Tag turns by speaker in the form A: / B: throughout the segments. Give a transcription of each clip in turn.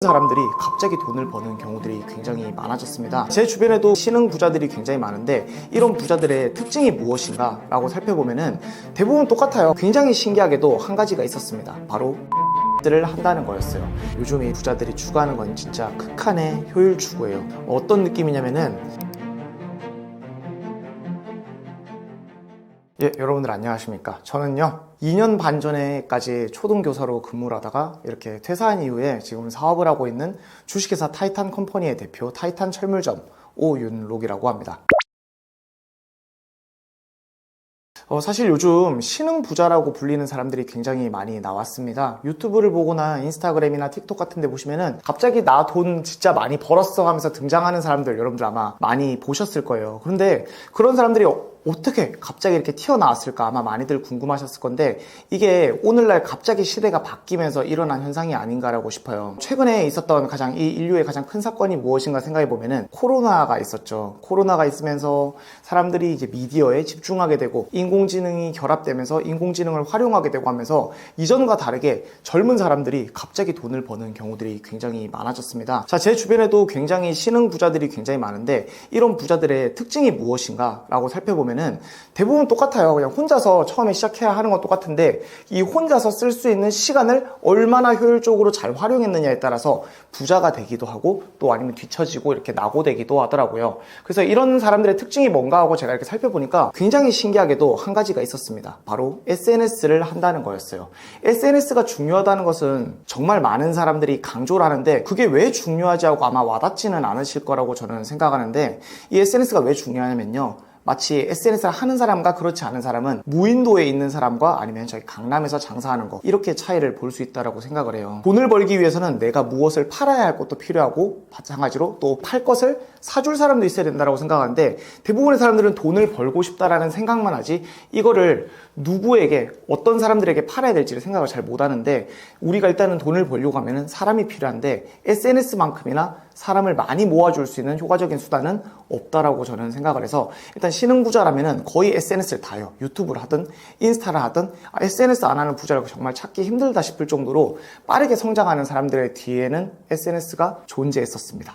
A: 사람들이 갑자기 돈을 버는 경우들이 굉장히 많아졌습니다. 제 주변에도 신흥 부자들이 굉장히 많은데 이런 부자들의 특징이 무엇인가 라고 살펴보면은 대부분 똑같아요. 굉장히 신기하게도 한 가지가 있었습니다. 바로 를 한다는 거였어요. 요즘 이 부자들이 추구하는 건 진짜 극한의 효율 추구예요. 어떤 느낌이냐면은 여러분들 안녕하십니까? 저는요 2년 반 전에까지 초등교사로 근무를 하다가 이렇게 퇴사한 이후에 지금 사업을 하고 있는 주식회사 타이탄 컴퍼니의 대표 타이탄 철물점 오윤록이라고 합니다. 사실 요즘 신흥 부자라고 불리는 사람들이 굉장히 많이 나왔습니다. 유튜브를 보거나 인스타그램이나 틱톡 같은 데 보시면은 갑자기 나 돈 진짜 많이 벌었어 하면서 등장하는 사람들 여러분들 아마 많이 보셨을 거예요. 그런데 그런 사람들이 어떻게 갑자기 이렇게 튀어나왔을까 아마 많이들 궁금하셨을 건데 이게 오늘날 갑자기 시대가 바뀌면서 일어난 현상이 아닌가라고 싶어요. 최근에 있었던 이 인류의 가장 큰 사건이 무엇인가 생각해 보면은 코로나가 있었죠. 코로나가 있으면서 사람들이 이제 미디어에 집중하게 되고 인공지능이 결합되면서 인공지능을 활용하게 되고 하면서 이전과 다르게 젊은 사람들이 갑자기 돈을 버는 경우들이 굉장히 많아졌습니다. 자, 제 주변에도 굉장히 신흥 부자들이 굉장히 많은데 이런 부자들의 특징이 무엇인가 라고 살펴보면 대부분 똑같아요. 그냥 혼자서 처음에 시작해야 하는 건 똑같은데 이 혼자서 쓸 수 있는 시간을 얼마나 효율적으로 잘 활용했느냐에 따라서 부자가 되기도 하고 또 아니면 뒤처지고 이렇게 낙오되기도 하더라고요. 그래서 이런 사람들의 특징이 뭔가 하고 제가 이렇게 살펴보니까 굉장히 신기하게도 한 가지가 있었습니다. 바로 SNS를 한다는 거였어요. SNS가 중요하다는 것은 정말 많은 사람들이 강조를 하는데 그게 왜 중요하지 하고 아마 와닿지는 않으실 거라고 저는 생각하는데 이 SNS가 왜 중요하냐면요. 마치 SNS를 하는 사람과 그렇지 않은 사람은 무인도에 있는 사람과 아니면 저기 강남에서 장사하는 거 이렇게 차이를 볼 수 있다고 생각을 해요. 돈을 벌기 위해서는 내가 무엇을 팔아야 할 것도 필요하고 마찬가지로 또 팔 것을 사줄 사람도 있어야 된다고 생각하는데 대부분의 사람들은 돈을 벌고 싶다라는 생각만 하지 이거를 누구에게 어떤 사람들에게 팔아야 될지를 생각을 잘 못하는데 우리가 일단은 돈을 벌려고 하면 사람이 필요한데 SNS만큼이나 사람을 많이 모아줄 수 있는 효과적인 수단은 없다라고 저는 생각을 해서 일단 신흥 부자라면은 거의 SNS를 다 해요. 유튜브를 하든 인스타를 하든 SNS 안 하는 부자라고 정말 찾기 힘들다 싶을 정도로 빠르게 성장하는 사람들의 뒤에는 SNS가 존재했었습니다.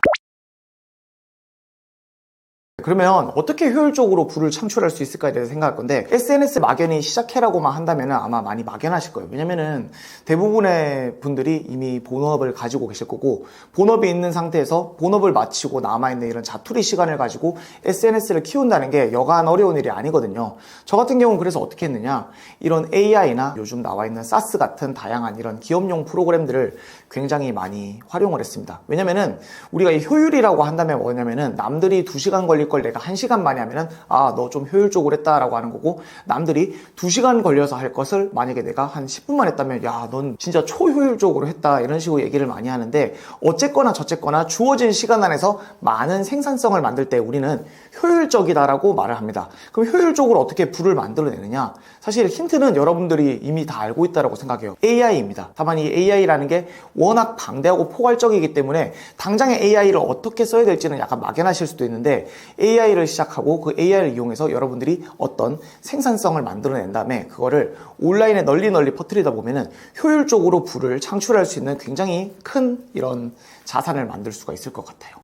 A: 그러면 어떻게 효율적으로 부를 창출할 수 있을까에 대해서 생각할 건데 SNS 막연히 시작해라고만 한다면 아마 많이 막연하실 거예요. 왜냐면은 대부분의 분들이 이미 본업을 가지고 계실 거고 본업이 있는 상태에서 본업을 마치고 남아있는 이런 자투리 시간을 가지고 SNS를 키운다는 게 여간 어려운 일이 아니거든요. 저 같은 경우는 그래서 어떻게 했느냐 이런 AI나 요즘 나와 있는 사스 같은 다양한 이런 기업용 프로그램들을 굉장히 많이 활용을 했습니다. 왜냐면은 우리가 이 효율이라고 한다면 뭐냐면은 남들이 2시간 걸릴 걸 내가 1시간 만에 하면은 너 좀 효율적으로 했다라고 하는 거고 남들이 2시간 걸려서 할 것을 만약에 내가 한 10분만 했다면 야, 넌 진짜 초효율적으로 했다 이런 식으로 얘기를 많이 하는데 어쨌거나 저쨌거나 주어진 시간 안에서 많은 생산성을 만들 때 우리는 효율적이다라고 말을 합니다. 그럼 효율적으로 어떻게 부를 만들어내느냐 사실 힌트는 여러분들이 이미 다 알고 있다고 생각해요. AI입니다. 다만 이 AI라는 게 워낙 방대하고 포괄적이기 때문에 당장의 AI를 어떻게 써야 될지는 약간 막연하실 수도 있는데 AI를 시작하고 그 AI를 이용해서 여러분들이 어떤 생산성을 만들어낸 다음에 그거를 온라인에 널리 퍼뜨리다 보면은 효율적으로 부를 창출할 수 있는 굉장히 큰 이런 자산을 만들 수가 있을 것 같아요.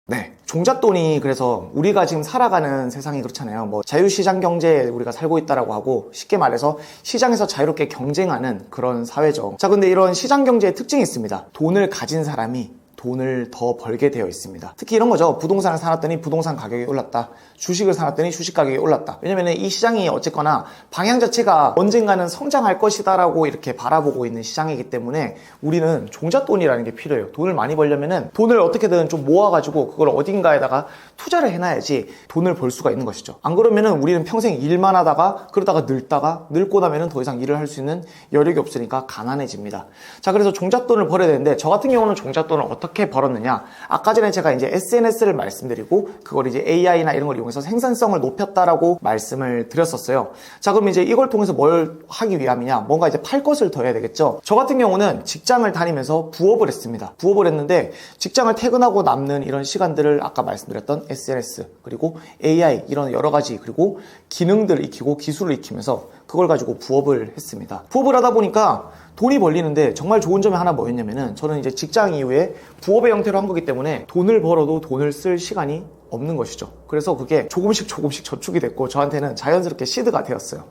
A: 네. 종잣돈이 그래서 우리가 지금 살아가는 세상이 그렇잖아요. 뭐 자유시장 경제에 우리가 살고 있다라고 하고 쉽게 말해서 시장에서 자유롭게 경쟁하는 그런 사회죠. 자, 근데 이런 시장 경제의 특징이 있습니다. 돈을 가진 사람이 돈을 더 벌게 되어 있습니다. 특히 이런 거죠. 부동산을 사놨더니 부동산 가격이 올랐다. 주식을 사놨더니 주식 가격이 올랐다. 왜냐면 이 시장이 어쨌거나 방향 자체가 언젠가는 성장할 것이다라고 이렇게 바라보고 있는 시장이기 때문에 우리는 종잣돈이라는 게 필요해요. 돈을 많이 벌려면은 돈을 어떻게든 좀 모아가지고 그걸 어딘가에다가 투자를 해놔야지 돈을 벌 수가 있는 것이죠. 안 그러면은 우리는 평생 일만 하다가 그러다가 늙고 나면은 더 이상 일을 할 수 있는 여력이 없으니까 가난해집니다. 자, 그래서 종잣돈을 벌어야 되는데 저 같은 경우는 종잣돈을 어떻게 벌었느냐 아까 전에 제가 이제 SNS를 말씀드리고 그걸 이제 AI나 이런 걸 이용해서 생산성을 높였다라고 말씀을 드렸었어요. 자, 그럼 이제 이걸 통해서 뭘 하기 위함이냐 뭔가 이제 팔 것을 더 해야 되겠죠. 저 같은 경우는 직장을 다니면서 부업을 했습니다. 부업을 했는데 직장을 퇴근하고 남는 이런 시간들을 아까 말씀드렸던 SNS 그리고 AI 이런 여러 가지 그리고 기능들을 익히고 기술을 익히면서 그걸 가지고 부업을 했습니다. 부업을 하다 보니까 돈이 벌리는데 정말 좋은 점이 하나 뭐였냐면은, 저는 이제 직장 이후에 부업의 형태로 한 거기 때문에 돈을 벌어도 돈을 쓸 시간이 없는 것이죠. 그래서 그게 조금씩 저축이 됐고 저한테는 자연스럽게 시드가 되었어요.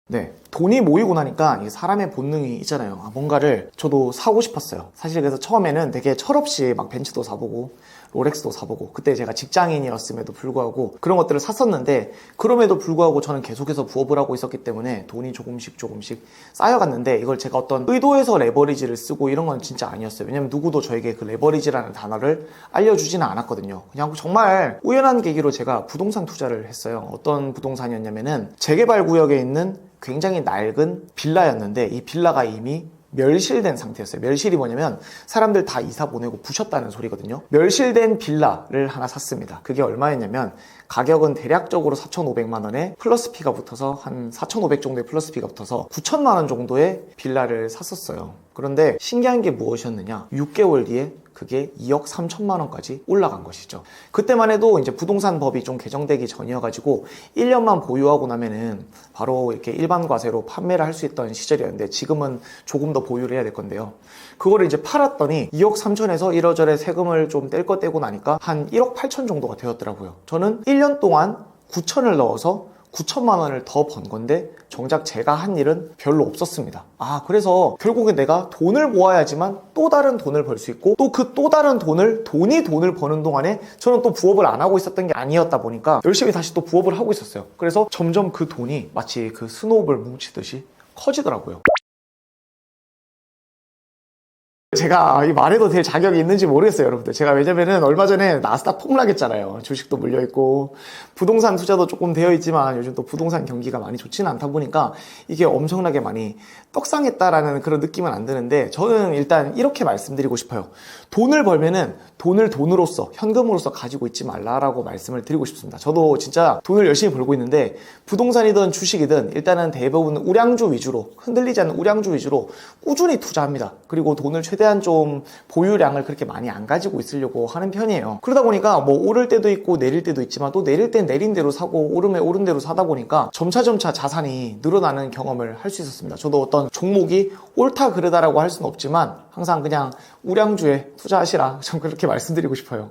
A: 네, 돈이 모이고 나니까 이게 사람의 본능이 있잖아요. 뭔가를 저도 사고 싶었어요. 사실 그래서 처음에는 되게 철없이 막 벤츠도 사보고 롤렉스도 사보고, 그때 제가 직장인이었음에도 불구하고 그런 것들을 샀었는데, 그럼에도 불구하고 저는 계속해서 부업을 하고 있었기 때문에 돈이 조금씩 쌓여갔는데, 이걸 제가 어떤 의도해서 레버리지를 쓰고 이런 건 진짜 아니었어요. 왜냐면 누구도 저에게 그 레버리지라는 단어를 알려주지는 않았거든요. 그냥 정말 우연한 계기로 제가 부동산 투자를 했어요. 어떤 부동산이었냐면은 재개발 구역에 있는 굉장히 낡은 빌라였는데, 이 빌라가 이미 멸실된 상태였어요. 멸실이 뭐냐면 사람들 다 이사 보내고 부셨다는 소리거든요. 멸실된 빌라를 하나 샀습니다. 그게 얼마였냐면 가격은 대략적으로 4,500만 원에 플러스 피가 붙어서 한 4,500 정도의 플러스 피가 붙어서 9천만 원 정도의 빌라를 샀었어요. 그런데 신기한 게 무엇이었느냐, 6개월 뒤에 그게 2억 3천만 원까지 올라간 것이죠. 그때만 해도 이제 부동산 법이 좀 개정되기 전이어가지고 1년만 보유하고 나면은 바로 이렇게 일반 과세로 판매를 할 수 있던 시절이었는데, 지금은 조금 더 보유를 해야 될 건데요. 그거를 이제 팔았더니 2억 3천에서 이러저래 세금을 좀 뗄 거 떼고 나니까 한 1억 8천 정도가 되었더라고요. 저는 1년 동안 9천을 넣어서 9천만 원을 더 번 건데 정작 제가 한 일은 별로 없었습니다. 그래서 결국에 내가 돈을 모아야지만 또 다른 돈을 벌 수 있고, 또 그 또 다른 돈을 돈을 버는 동안에 저는 또 부업을 안 하고 있었던 게 아니었다 보니까 열심히 다시 또 부업을 하고 있었어요. 그래서 점점 그 돈이 마치 그 스노우볼 뭉치듯이 커지더라고요. 제가 이 말해도 될 자격이 있는지 모르겠어요, 여러분들. 제가 왜냐면은 얼마 전에 나스닥 폭락했잖아요. 주식도 물려있고 부동산 투자도 조금 되어 있지만 요즘 또 부동산 경기가 많이 좋지는 않다 보니까 이게 엄청나게 많이 떡상했다라는 그런 느낌은 안 드는데, 저는 일단 이렇게 말씀드리고 싶어요. 돈을 벌면은 돈을 돈으로서, 현금으로서 가지고 있지 말라라고 말씀을 드리고 싶습니다. 저도 진짜 돈을 열심히 벌고 있는데 부동산이든 주식이든 일단은 대부분 우량주 위주로, 흔들리지 않는 우량주 위주로 꾸준히 투자합니다. 그리고 돈을 최대한 좀 보유량을 그렇게 많이 안 가지고 있으려고 하는 편이에요. 그러다 보니까 뭐 오를 때도 있고 내릴 때도 있지만, 또 내릴 땐 내린 대로 사고 오르면 오른 대로 사다 보니까 점차 자산이 늘어나는 경험을 할 수 있었습니다. 저도 어떤 종목이 옳다 그르다라고 할 수는 없지만 항상 그냥 우량주에 투자하시라, 전 그렇게 말씀드리고 싶어요.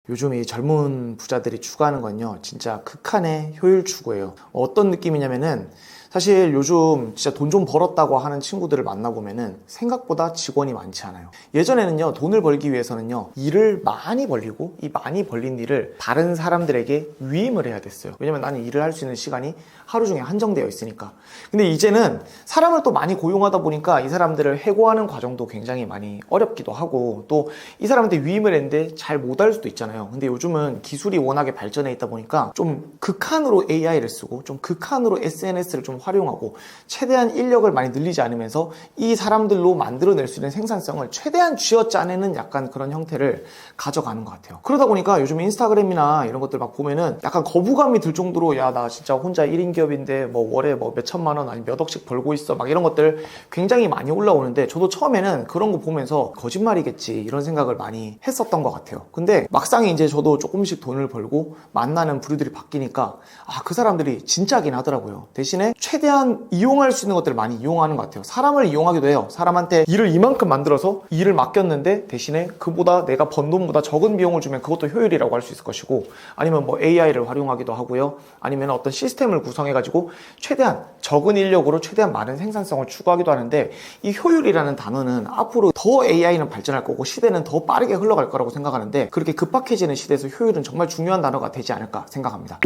A: 요즘 이 젊은 부자들이 추구하는 건요, 진짜 극한의 효율 추구예요. 어떤 느낌이냐면은, 사실 요즘 진짜 돈 좀 벌었다고 하는 친구들을 만나보면은 생각보다 직원이 많지 않아요. 예전에는요, 돈을 벌기 위해서는요, 일을 많이 벌리고 이 많이 벌린 일을 다른 사람들에게 위임을 해야 됐어요. 왜냐면 나는 일을 할 수 있는 시간이 하루 중에 한정되어 있으니까. 근데 이제는 사람을 또 많이 고용하다 보니까 이 사람들을 해고하는 과정도 굉장히 많이 어렵기도 하고, 또 이 사람한테 위임을 했는데 잘 못할 수도 있잖아요. 근데 요즘은 기술이 워낙에 발전해 있다 보니까 좀 극한으로 AI를 쓰고 좀 극한으로 SNS를 좀 활용하고 최대한 인력을 많이 늘리지 않으면서 이 사람들로 만들어낼 수 있는 생산성을 최대한 쥐어짜내는 약간 그런 형태를 가져가는 것 같아요. 그러다 보니까 요즘 인스타그램이나 이런 것들 막 보면은 약간 거부감이 들 정도로, 야, 나 진짜 혼자 1인 기업인데 뭐 월에 뭐 몇 천만 원 아니 몇 억씩 벌고 있어, 막 이런 것들 굉장히 많이 올라오는데, 저도 처음에는 그런 거 보면서 거짓말이겠지 이런 생각을 많이 했었던 것 같아요. 근데 막상 이제 저도 조금씩 돈을 벌고 만나는 부류들이 바뀌니까 그 사람들이 진짜긴 하더라고요. 대신에 최대한 이용할 수 있는 것들을 많이 이용하는 것 같아요. 사람을 이용하기도 해요. 사람한테 일을 이만큼 만들어서 일을 맡겼는데 대신에 그보다 내가 번 돈보다 적은 비용을 주면 그것도 효율이라고 할 수 있을 것이고, 아니면 뭐 AI를 활용하기도 하고요. 아니면 어떤 시스템을 구성해가지고 최대한 적은 인력으로 최대한 많은 생산성을 추구하기도 하는데, 이 효율이라는 단어는 앞으로 더 AI는 발전할 거고 시대는 더 빠르게 흘러갈 거라고 생각하는데, 그렇게 급박해지는 시대에서 효율은 정말 중요한 단어가 되지 않을까 생각합니다.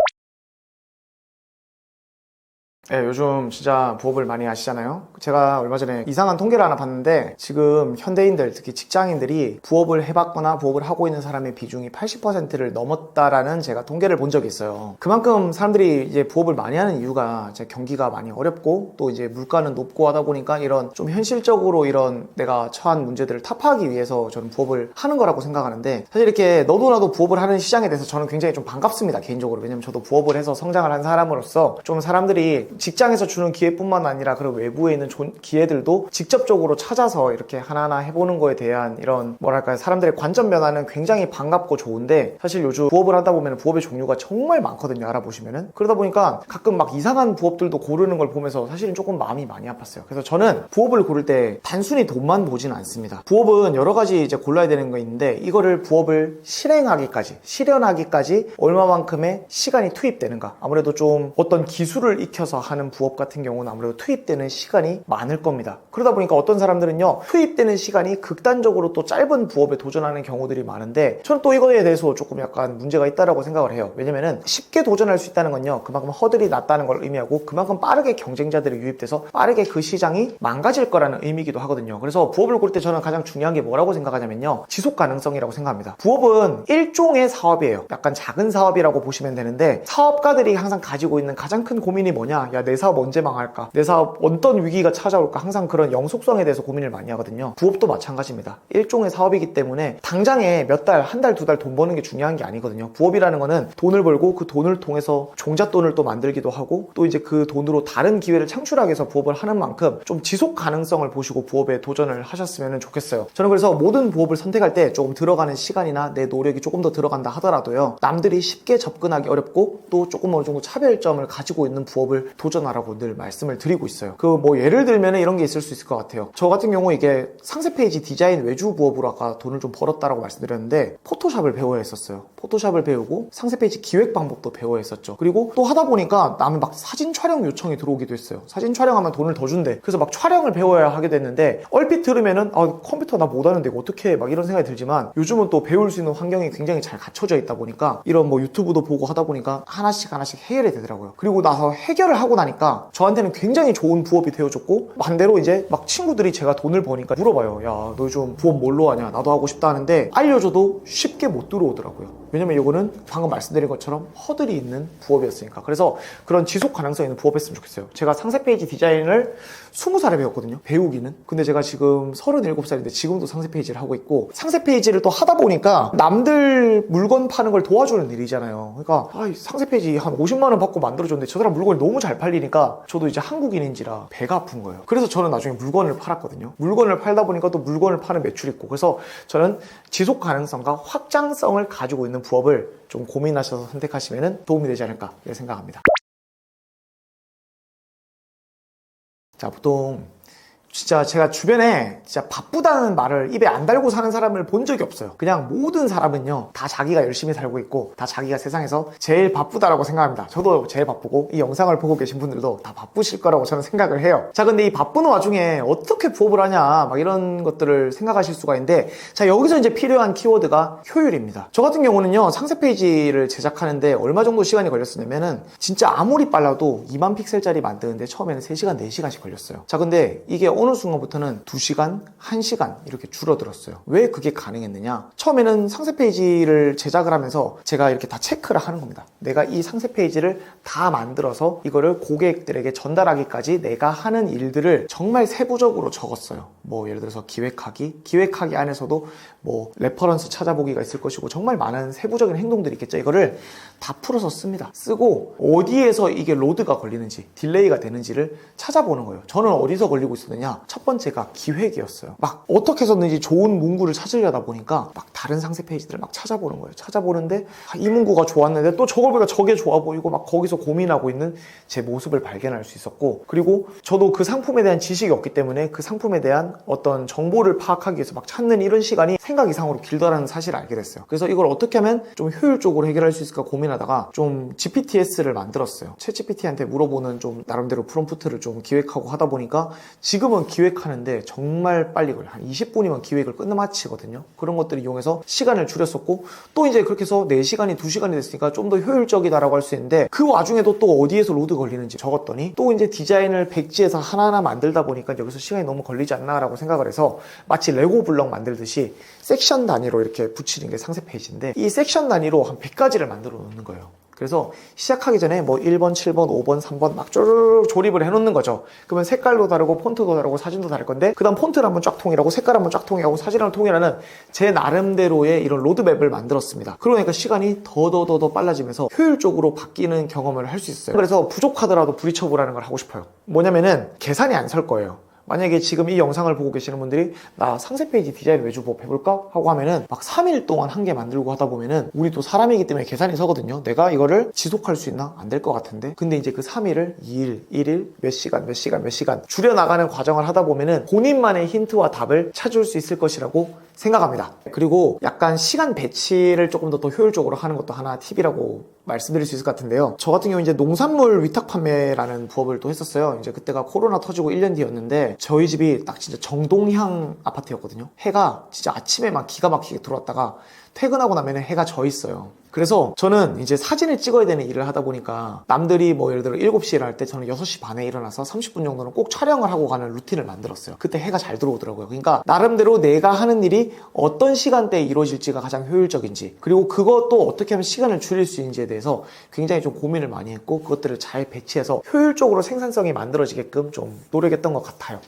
A: 네, 요즘 진짜 부업을 많이 하시잖아요. 제가 얼마 전에 이상한 통계를 하나 봤는데, 지금 현대인들, 특히 직장인들이 부업을 해봤거나 부업을 하고 있는 사람의 비중이 80%를 넘었다라는 제가 통계를 본 적이 있어요. 그만큼 사람들이 이제 부업을 많이 하는 이유가 이제 경기가 많이 어렵고 또 이제 물가는 높고 하다 보니까 이런 좀 현실적으로 이런 내가 처한 문제들을 타파하기 위해서 저는 부업을 하는 거라고 생각하는데, 사실 이렇게 너도 나도 부업을 하는 시장에 대해서 저는 굉장히 좀 반갑습니다, 개인적으로. 왜냐면 저도 부업을 해서 성장을 한 사람으로서 좀 사람들이 직장에서 주는 기회뿐만 아니라 그런 외부에 있는 기회들도 직접적으로 찾아서 이렇게 하나하나 해보는 거에 대한 이런 뭐랄까요, 사람들의 관점 변화는 굉장히 반갑고 좋은데, 사실 요즘 부업을 하다 보면 부업의 종류가 정말 많거든요, 알아보시면은. 그러다 보니까 가끔 막 이상한 부업들도 고르는 걸 보면서 사실은 조금 마음이 많이 아팠어요. 그래서 저는 부업을 고를 때 단순히 돈만 보지는 않습니다. 부업은 여러 가지 이제 골라야 되는 거 있는데, 이거를 부업을 실현하기까지 얼마만큼의 시간이 투입되는가. 아무래도 좀 어떤 기술을 익혀서 하는 부업 같은 경우는 아무래도 투입되는 시간이 많을 겁니다. 그러다 보니까 어떤 사람들은요, 투입되는 시간이 극단적으로 또 짧은 부업에 도전하는 경우들이 많은데, 저는 또 이거에 대해서 조금 약간 문제가 있다라고 생각을 해요. 왜냐면은 쉽게 도전할 수 있다는 건요, 그만큼 허들이 낮다는 걸 의미하고 그만큼 빠르게 경쟁자들이 유입돼서 빠르게 그 시장이 망가질 거라는 의미이기도 하거든요. 그래서 부업을 고를 때 저는 가장 중요한 게 뭐라고 생각하냐면요, 지속 가능성이라고 생각합니다. 부업은 일종의 사업이에요. 약간 작은 사업이라고 보시면 되는데, 사업가들이 항상 가지고 있는 가장 큰 고민이 뭐냐, 야, 내 사업 언제 망할까, 내 사업 어떤 위기가 찾아올까, 항상 그런 영속성에 대해서 고민을 많이 하거든요. 부업도 마찬가지입니다. 일종의 사업이기 때문에 당장에 몇 달, 한 달, 두 달 돈 버는 게 중요한 게 아니거든요. 부업이라는 거는 돈을 벌고 그 돈을 통해서 종잣돈을 또 만들기도 하고, 또 이제 그 돈으로 다른 기회를 창출하기 위해서 부업을 하는 만큼 좀 지속 가능성을 보시고 부업에 도전을 하셨으면 좋겠어요. 저는 그래서 모든 부업을 선택할 때 조금 들어가는 시간이나 내 노력이 조금 더 들어간다 하더라도요, 남들이 쉽게 접근하기 어렵고 또 조금 어느 정도 차별점을 가지고 있는 부업을 도전하라고 늘 말씀을 드리고 있어요. 그 뭐 예를 들면 이런 게 있을 수 있을 것 같아요. 저 같은 경우 이게 상세 페이지 디자인 외주 부업으로 아까 돈을 좀 벌었다라고 말씀드렸는데, 포토샵을 배워야 했었어요. 포토샵을 배우고 상세 페이지 기획 방법도 배워야 했었죠. 그리고 또 하다 보니까 남의 막 사진 촬영 요청이 들어오기도 했어요. 사진 촬영하면 돈을 더 준대. 그래서 막 촬영을 배워야 하게 됐는데, 얼핏 들으면은 컴퓨터 나 못하는데 이거 어떻게 해, 막 이런 생각이 들지만, 요즘은 또 배울 수 있는 환경이 굉장히 잘 갖춰져 있다 보니까 이런 뭐 유튜브도 보고 하다 보니까 하나씩 해결이 되더라고요. 그리고 나서 해결을 하고 나니까 저한테는 굉장히 좋은 부업이 되어줬고, 반대로 이제 막 친구들이 제가 돈을 버니까 물어봐요. 야, 너 요즘 부업 뭘로 하냐, 나도 하고 싶다 하는데, 알려줘도 쉽게 못 들어오더라고요. 왜냐면 이거는 방금 말씀드린 것처럼 허들이 있는 부업이었으니까. 그래서 그런 지속 가능성 있는 부업 했으면 좋겠어요. 제가 상세 페이지 디자인을 20살에 배웠거든요, 배우기는. 근데 제가 지금 37살인데 지금도 상세 페이지를 하고 있고, 상세 페이지를 또 하다 보니까 남들 물건 파는 걸 도와주는 일이잖아요. 그러니까 상세 페이지 한 50만 원 받고 만들어줬는데 저 사람 물건이 너무 잘 팔리니까 저도 이제 한국인인지라 배가 아픈 거예요. 그래서 저는 나중에 물건을 팔았거든요. 물건을 팔다 보니까 또 물건을 파는 매출이 있고, 그래서 저는 지속 가능성과 확장성을 가지고 있는 부업을 좀 고민하셔서 선택하시면 도움이 되지 않을까 생각합니다. 자, 보통 진짜 제가 주변에 진짜 바쁘다는 말을 입에 안 달고 사는 사람을 본 적이 없어요. 그냥 모든 사람은요, 다 자기가 열심히 살고 있고 다 자기가 세상에서 제일 바쁘다라고 생각합니다. 저도 제일 바쁘고 이 영상을 보고 계신 분들도 다 바쁘실 거라고 저는 생각을 해요. 자, 근데 이 바쁜 와중에 어떻게 부업을 하냐, 막 이런 것들을 생각하실 수가 있는데, 자, 여기서 이제 필요한 키워드가 효율입니다. 저 같은 경우는요, 상세 페이지를 제작하는데 얼마 정도 시간이 걸렸었냐면은, 진짜 아무리 빨라도 2만 픽셀짜리 만드는데 처음에는 3시간, 4시간씩 걸렸어요. 자, 근데 이게 어느 순간부터는 2시간, 1시간 이렇게 줄어들었어요. 왜 그게 가능했느냐? 처음에는 상세 페이지를 제작을 하면서 제가 이렇게 다 체크를 하는 겁니다. 내가 이 상세 페이지를 다 만들어서 이거를 고객들에게 전달하기까지 내가 하는 일들을 정말 세부적으로 적었어요. 뭐 예를 들어서 기획하기 안에서도 뭐 레퍼런스 찾아보기가 있을 것이고, 정말 많은 세부적인 행동들이 있겠죠. 이거를 다 풀어서 씁니다. 쓰고 어디에서 이게 로드가 걸리는지, 딜레이가 되는지를 찾아보는 거예요. 저는 어디서 걸리고 있었느냐? 첫 번째가 기획이었어요. 막 어떻게 해서든지 좋은 문구를 찾으려다 보니까 막 다른 상세 페이지들을 막 찾아보는 거예요. 찾아보는데 이 문구가 좋았는데 또 저걸 보니까 저게 좋아 보이고, 막 거기서 고민하고 있는 제 모습을 발견할 수 있었고, 그리고 저도 그 상품에 대한 지식이 없기 때문에 그 상품에 대한 어떤 정보를 파악하기 위해서 막 찾는 이런 시간이 생각 이상으로 길다라는 사실을 알게 됐어요. 그래서 이걸 어떻게 하면 좀 효율적으로 해결할 수 있을까 고민하다가 좀 GPTS를 만들었어요. 챗GPT한테 물어보는 좀 나름대로 프롬프트를 좀 기획하고 하다 보니까 지금은 기획하는데 정말 빨리 걸려요. 한 20분이면 기획을 끝마치거든요. 그런 것들을 이용해서 시간을 줄였었고, 또 이제 그렇게 해서 4시간이 2시간이 됐으니까 좀 더 효율적이다라고 할 수 있는데, 그 와중에도 또 어디에서 로드 걸리는지 적었더니 또 이제 디자인을 백지에서 하나하나 만들다 보니까 여기서 시간이 너무 걸리지 않나라고 생각을 해서, 마치 레고 블럭 만들듯이 섹션 단위로 이렇게 붙이는 게 상세 페이지인데, 이 섹션 단위로 한 100가지를 만들어 놓는 거예요. 그래서 시작하기 전에 뭐 1번, 7번, 5번, 3번 막 쪼르르 조립을 해놓는 거죠. 그러면 색깔도 다르고 폰트도 다르고 사진도 다를 건데 그 다음 폰트를 한번 쫙 통일하고 색깔 한번 쫙 통일하고 사진을 통일하는 제 나름대로의 이런 로드맵을 만들었습니다. 그러니까 시간이 더 빨라지면서 효율적으로 바뀌는 경험을 할 수 있어요. 그래서 부족하더라도 부딪혀보라는 걸 하고 싶어요. 뭐냐면은 계산이 안 설 거예요. 만약에 지금 이 영상을 보고 계시는 분들이 나 상세 페이지 디자인 외주법 해볼까? 하고 하면은 막 3일 동안 한 개 만들고 하다 보면은 우리도 사람이기 때문에 계산이 서거든요. 내가 이거를 지속할 수 있나? 안 될 것 같은데. 근데 이제 그 3일을 2일, 1일, 몇 시간 줄여나가는 과정을 하다 보면은 본인만의 힌트와 답을 찾을 수 있을 것이라고 생각합니다. 그리고 약간 시간 배치를 조금 더 효율적으로 하는 것도 하나 팁이라고 말씀드릴 수 있을 것 같은데요. 저 같은 경우 이제 농산물 위탁 판매라는 부업을 또 했었어요. 이제 그때가 코로나 터지고 1년 뒤였는데 저희 집이 딱 진짜 정동향 아파트였거든요. 해가 진짜 아침에 막 기가 막히게 들어왔다가 퇴근하고 나면 해가 져 있어요. 그래서 저는 이제 사진을 찍어야 되는 일을 하다 보니까 남들이 뭐 예를 들어 7시에 일어날 때 저는 6시 반에 일어나서 30분 정도는 꼭 촬영을 하고 가는 루틴을 만들었어요. 그때 해가 잘 들어오더라고요. 그러니까 나름대로 내가 하는 일이 어떤 시간대에 이루어질지가 가장 효율적인지, 그리고 그것도 어떻게 하면 시간을 줄일 수 있는지에 대해서 굉장히 좀 고민을 많이 했고 그것들을 잘 배치해서 효율적으로 생산성이 만들어지게끔 좀 노력했던 것 같아요.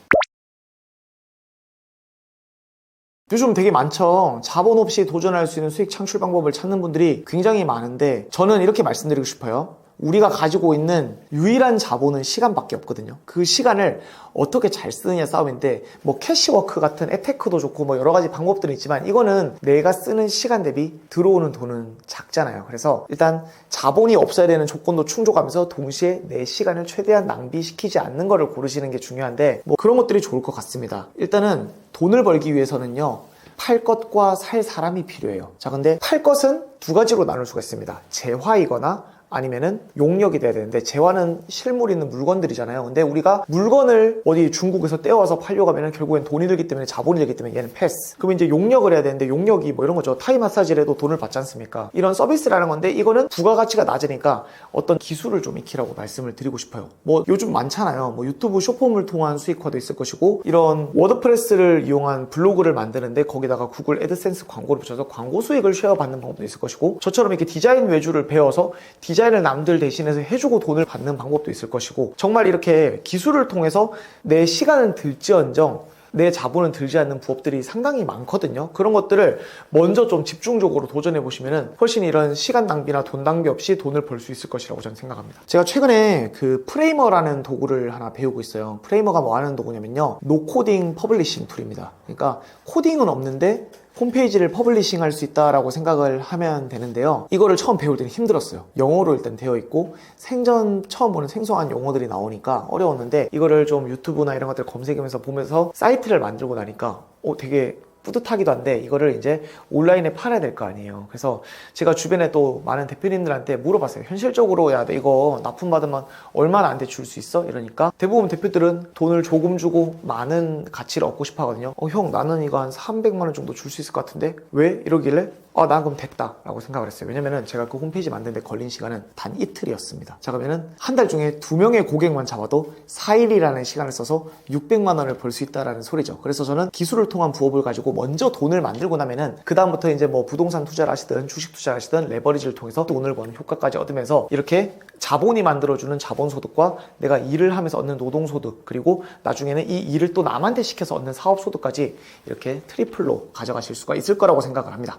A: 요즘 되게 많죠. 자본 없이 도전할 수 있는 수익 창출 방법을 찾는 분들이 굉장히 많은데 저는 이렇게 말씀드리고 싶어요. 우리가 가지고 있는 유일한 자본은 시간밖에 없거든요. 그 시간을 어떻게 잘 쓰느냐 싸움인데 뭐 캐시워크 같은 앱테크도 좋고 뭐 여러 가지 방법들이 있지만 이거는 내가 쓰는 시간 대비 들어오는 돈은 작잖아요. 그래서 일단 자본이 없어야 되는 조건도 충족하면서 동시에 내 시간을 최대한 낭비시키지 않는 거를 고르시는 게 중요한데 뭐 그런 것들이 좋을 것 같습니다. 일단은 돈을 벌기 위해서는요, 팔 것과 살 사람이 필요해요. 자, 근데 팔 것은 두 가지로 나눌 수가 있습니다. 재화이거나 아니면은 용역이 돼야 되는데, 재화는 실물 있는 물건들이잖아요. 근데 우리가 물건을 어디 중국에서 떼어와서 팔려고 하면은 결국엔 돈이 들기 때문에, 자본이 들기 때문에 얘는 패스. 그러면 이제 용역을 해야 되는데, 용역이 뭐 이런 거죠. 타이 마사지를 해도 돈을 받지 않습니까? 이런 서비스라는 건데 이거는 부가가치가 낮으니까 어떤 기술을 좀 익히라고 말씀을 드리고 싶어요. 뭐 요즘 많잖아요. 뭐 유튜브 쇼폼을 통한 수익화도 있을 것이고, 이런 워드프레스를 이용한 블로그를 만드는데 거기다가 구글 애드센스 광고를 붙여서 광고 수익을 쉐어받는 방법도 있을 것이고, 저처럼 이렇게 디자인 외주를 배워서 디자인을 남들 대신해서 해주고 돈을 받는 방법도 있을 것이고, 정말 이렇게 기술을 통해서 내 시간은 들지언정 내 자본은 들지 않는 부업들이 상당히 많거든요. 그런 것들을 먼저 좀 집중적으로 도전해 보시면은 훨씬 이런 시간 낭비나 돈 낭비 없이 돈을 벌 수 있을 것이라고 저는 생각합니다. 제가 최근에 그 프레이머라는 도구를 하나 배우고 있어요. 프레이머가 뭐 하는 도구냐면요, 노코딩 퍼블리싱 툴입니다. 그러니까 코딩은 없는데 홈페이지를 퍼블리싱 할 수 있다라고 생각을 하면 되는데요. 이거를 처음 배울 때는 힘들었어요. 영어로 일단 되어 있고 생전 처음 보는 생소한 용어들이 나오니까 어려웠는데, 이거를 좀 유튜브나 이런 것들 검색하면서 보면서 사이트를 만들고 나니까 되게 뿌듯하기도 한데, 이거를 이제 온라인에 팔아야 될 거 아니에요. 그래서 제가 주변에 또 많은 대표님들한테 물어봤어요. 현실적으로 야, 이거 납품받으면 얼마나 안 돼 줄 수 있어? 이러니까 대부분 대표들은 돈을 조금 주고 많은 가치를 얻고 싶어 하거든요. 형, 나는 이거 한 300만 원 정도 줄 수 있을 것 같은데 왜? 이러길래 난 그럼 됐다 라고 생각을 했어요. 왜냐면은 제가 그 홈페이지 만드는데 걸린 시간은 단 이틀이었습니다. 자, 그러면은 한 달 중에 2명의 고객만 잡아도 4일이라는 시간을 써서 600만 원을 벌 수 있다라는 소리죠. 그래서 저는 기술을 통한 부업을 가지고 먼저 돈을 만들고 나면은 그 다음부터 이제 뭐 부동산 투자를 하시든 주식 투자를 하시든 레버리지를 통해서 돈을 버는 효과까지 얻으면서 이렇게 자본이 만들어주는 자본소득과 내가 일을 하면서 얻는 노동소득, 그리고 나중에는 이 일을 또 남한테 시켜서 얻는 사업소득까지 이렇게 트리플로 가져가실 수가 있을 거라고 생각을 합니다.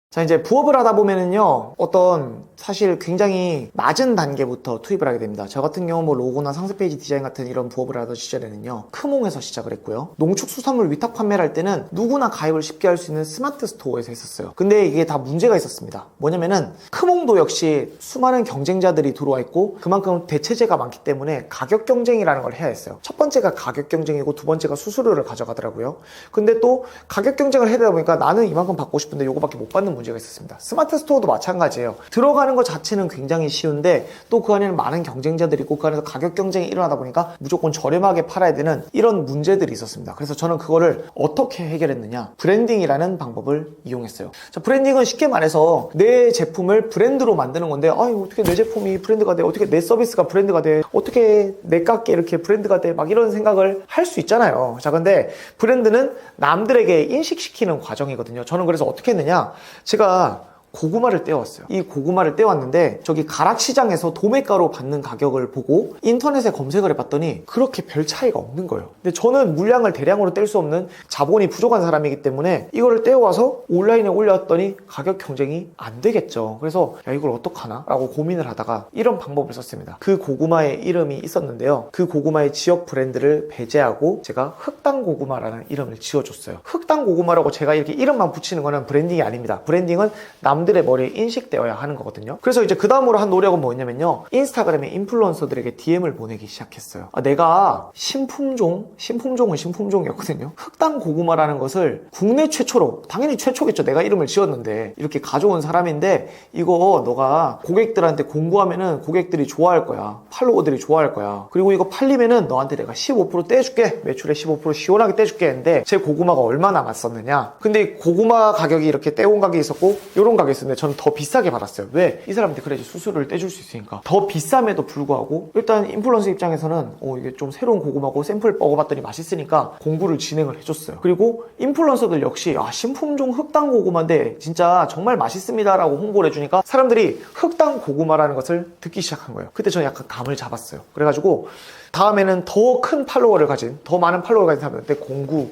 A: 자, 이제 부업을 하다 보면은요, 어떤 사실 굉장히 낮은 단계부터 투입을 하게 됩니다. 저 같은 경우 뭐 로고나 상세 페이지 디자인 같은 이런 부업을 하던 시절에는요, 크몽에서 시작을 했고요. 농축수산물 위탁 판매를 할 때는 누구나 가입을 쉽게 할 수 있는 스마트 스토어에서 했었어요. 근데 이게 다 문제가 있었습니다. 뭐냐면은 크몽도 역시 수많은 경쟁자들이 들어와 있고 그만큼 대체재가 많기 때문에 가격 경쟁이라는 걸 해야 했어요. 첫 번째가 가격 경쟁이고 두 번째가 수수료를 가져가더라고요. 근데 또 가격 경쟁을 해야 되다 보니까 나는 이만큼 받고 싶은데 요거밖에 못 받는 문제가 있었습니다. 스마트 스토어도 마찬가지예요. 들어가는 것 자체는 굉장히 쉬운데 또 그 안에는 많은 경쟁자들이 있고 그 안에서 가격 경쟁이 일어나다 보니까 무조건 저렴하게 팔아야 되는 이런 문제들이 있었습니다. 그래서 저는 그거를 어떻게 해결했느냐, 브랜딩이라는 방법을 이용했어요. 자, 브랜딩은 쉽게 말해서 내 제품을 브랜드로 만드는 건데, 어떻게 내 제품이 브랜드가 돼? 어떻게 내 서비스가 브랜드가 돼? 어떻게 내 깎게 이렇게 브랜드가 돼? 막 이런 생각을 할 수 있잖아요. 자, 근데 브랜드는 남들에게 인식시키는 과정이거든요. 저는 그래서 어떻게 했느냐, 제가 고구마를 떼왔어요. 이 고구마를 떼왔는데 저기 가락시장에서 도매가로 받는 가격을 보고 인터넷에 검색을 해봤더니 그렇게 별 차이가 없는 거예요. 근데 저는 물량을 대량으로 뗄 수 없는 자본이 부족한 사람이기 때문에 이거를 떼어와서 온라인에 올렸더니 가격 경쟁이 안 되겠죠. 그래서 야, 이걸 어떡하나? 라고 고민을 하다가 이런 방법을 썼습니다. 그 고구마의 이름이 있었는데요. 그 고구마의 지역 브랜드를 배제하고 제가 흑당 고구마라는 이름을 지어줬어요. 흑당 고구마라고 제가 이렇게 이름만 붙이는 거는 브랜딩이 아닙니다. 브랜딩은 남들의 머리에 인식되어야 하는 거거든요. 그래서 이제 그 다음으로 한 노력은 뭐였냐면요. 인스타그램에 인플루언서들에게 DM을 보내기 시작했어요. 내가 신품종은 신품종이었거든요. 흑당 고구마라는 것을 국내 최초로, 당연히 최초겠죠. 내가 이름을 지었는데 이렇게 가져온 사람인데 이거 너가 고객들한테 공구하면은 고객들이 좋아할 거야. 팔로워들이 좋아할 거야. 그리고 이거 팔리면은 너한테 내가 15% 떼줄게. 매출에 15% 시원하게 떼줄게 했는데 제 고구마가 얼마나 남았었느냐. 근데 고구마 가격이 이렇게 떼온 가격이 있었고 요런 가격이 있었는데 저는 더 비싸게 받았어요. 왜? 이 사람한테 그래야지 수수료를 떼줄 수 있으니까. 더 비쌈에도 불구하고 일단 인플루언서 입장에서는 이게 좀 새로운 고구마고 샘플 먹어봤더니 맛있으니까 공구를 진행을 해줬어요. 그리고 인플루언서들 역시 신품종 흑당 고구마인데 진짜 정말 맛있습니다 라고 홍보를 해주니까 사람들이 흑당 고구마라는 것을 듣기 시작한 거예요. 그때 저는 약간 감을 잡았어요. 그래가지고 다음에는 더 큰 팔로워를 가진, 더 많은 팔로워를 가진 사람한테 공구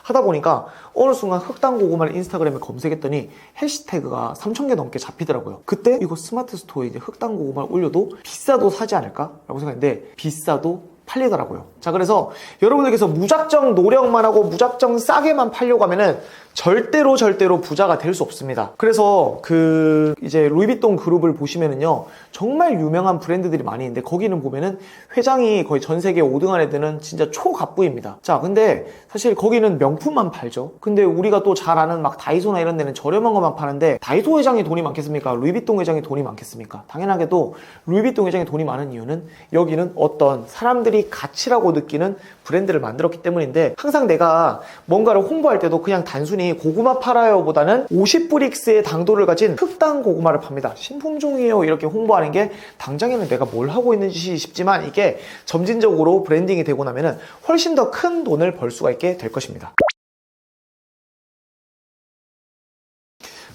A: 하다 보니까 어느 순간 흑당 고구마를 인스타그램에 검색했더니 해시태그가 3,000개 넘게 잡히더라고요. 그때 이거 스마트 스토어에 이제 흑당 고구마를 올려도 비싸도 사지 않을까? 라고 생각했는데 비싸도 팔리더라고요. 자, 그래서 여러분들께서 무작정 노력만 하고 무작정 싸게만 팔려고 하면은 절대로 부자가 될 수 없습니다. 그래서 이제 루이비통 그룹을 보시면은요, 정말 유명한 브랜드들이 많이 있는데 거기는 보면은 회장이 거의 전 세계 5등 안에 드는 진짜 초갑부입니다. 자, 근데 사실 거기는 명품만 팔죠. 근데 우리가 또 잘 아는 막 다이소나 이런 데는 저렴한 것만 파는데 다이소 회장이 돈이 많겠습니까? 루이비통 회장이 돈이 많겠습니까? 당연하게도 루이비통 회장이 돈이 많은 이유는 여기는 어떤 사람들이 가치라고 느끼는 브랜드를 만들었기 때문인데 항상 내가 뭔가를 홍보할 때도 그냥 단순히 고구마 팔아요 보다는 50브릭스의 당도를 가진 흑당 고구마를 팝니다. 신품종이에요 이렇게 홍보하는 게 당장에는 내가 뭘 하고 있는지 싶지만 이게 점진적으로 브랜딩이 되고 나면은 훨씬 더 큰 돈을 벌 수가 있게 될 것입니다.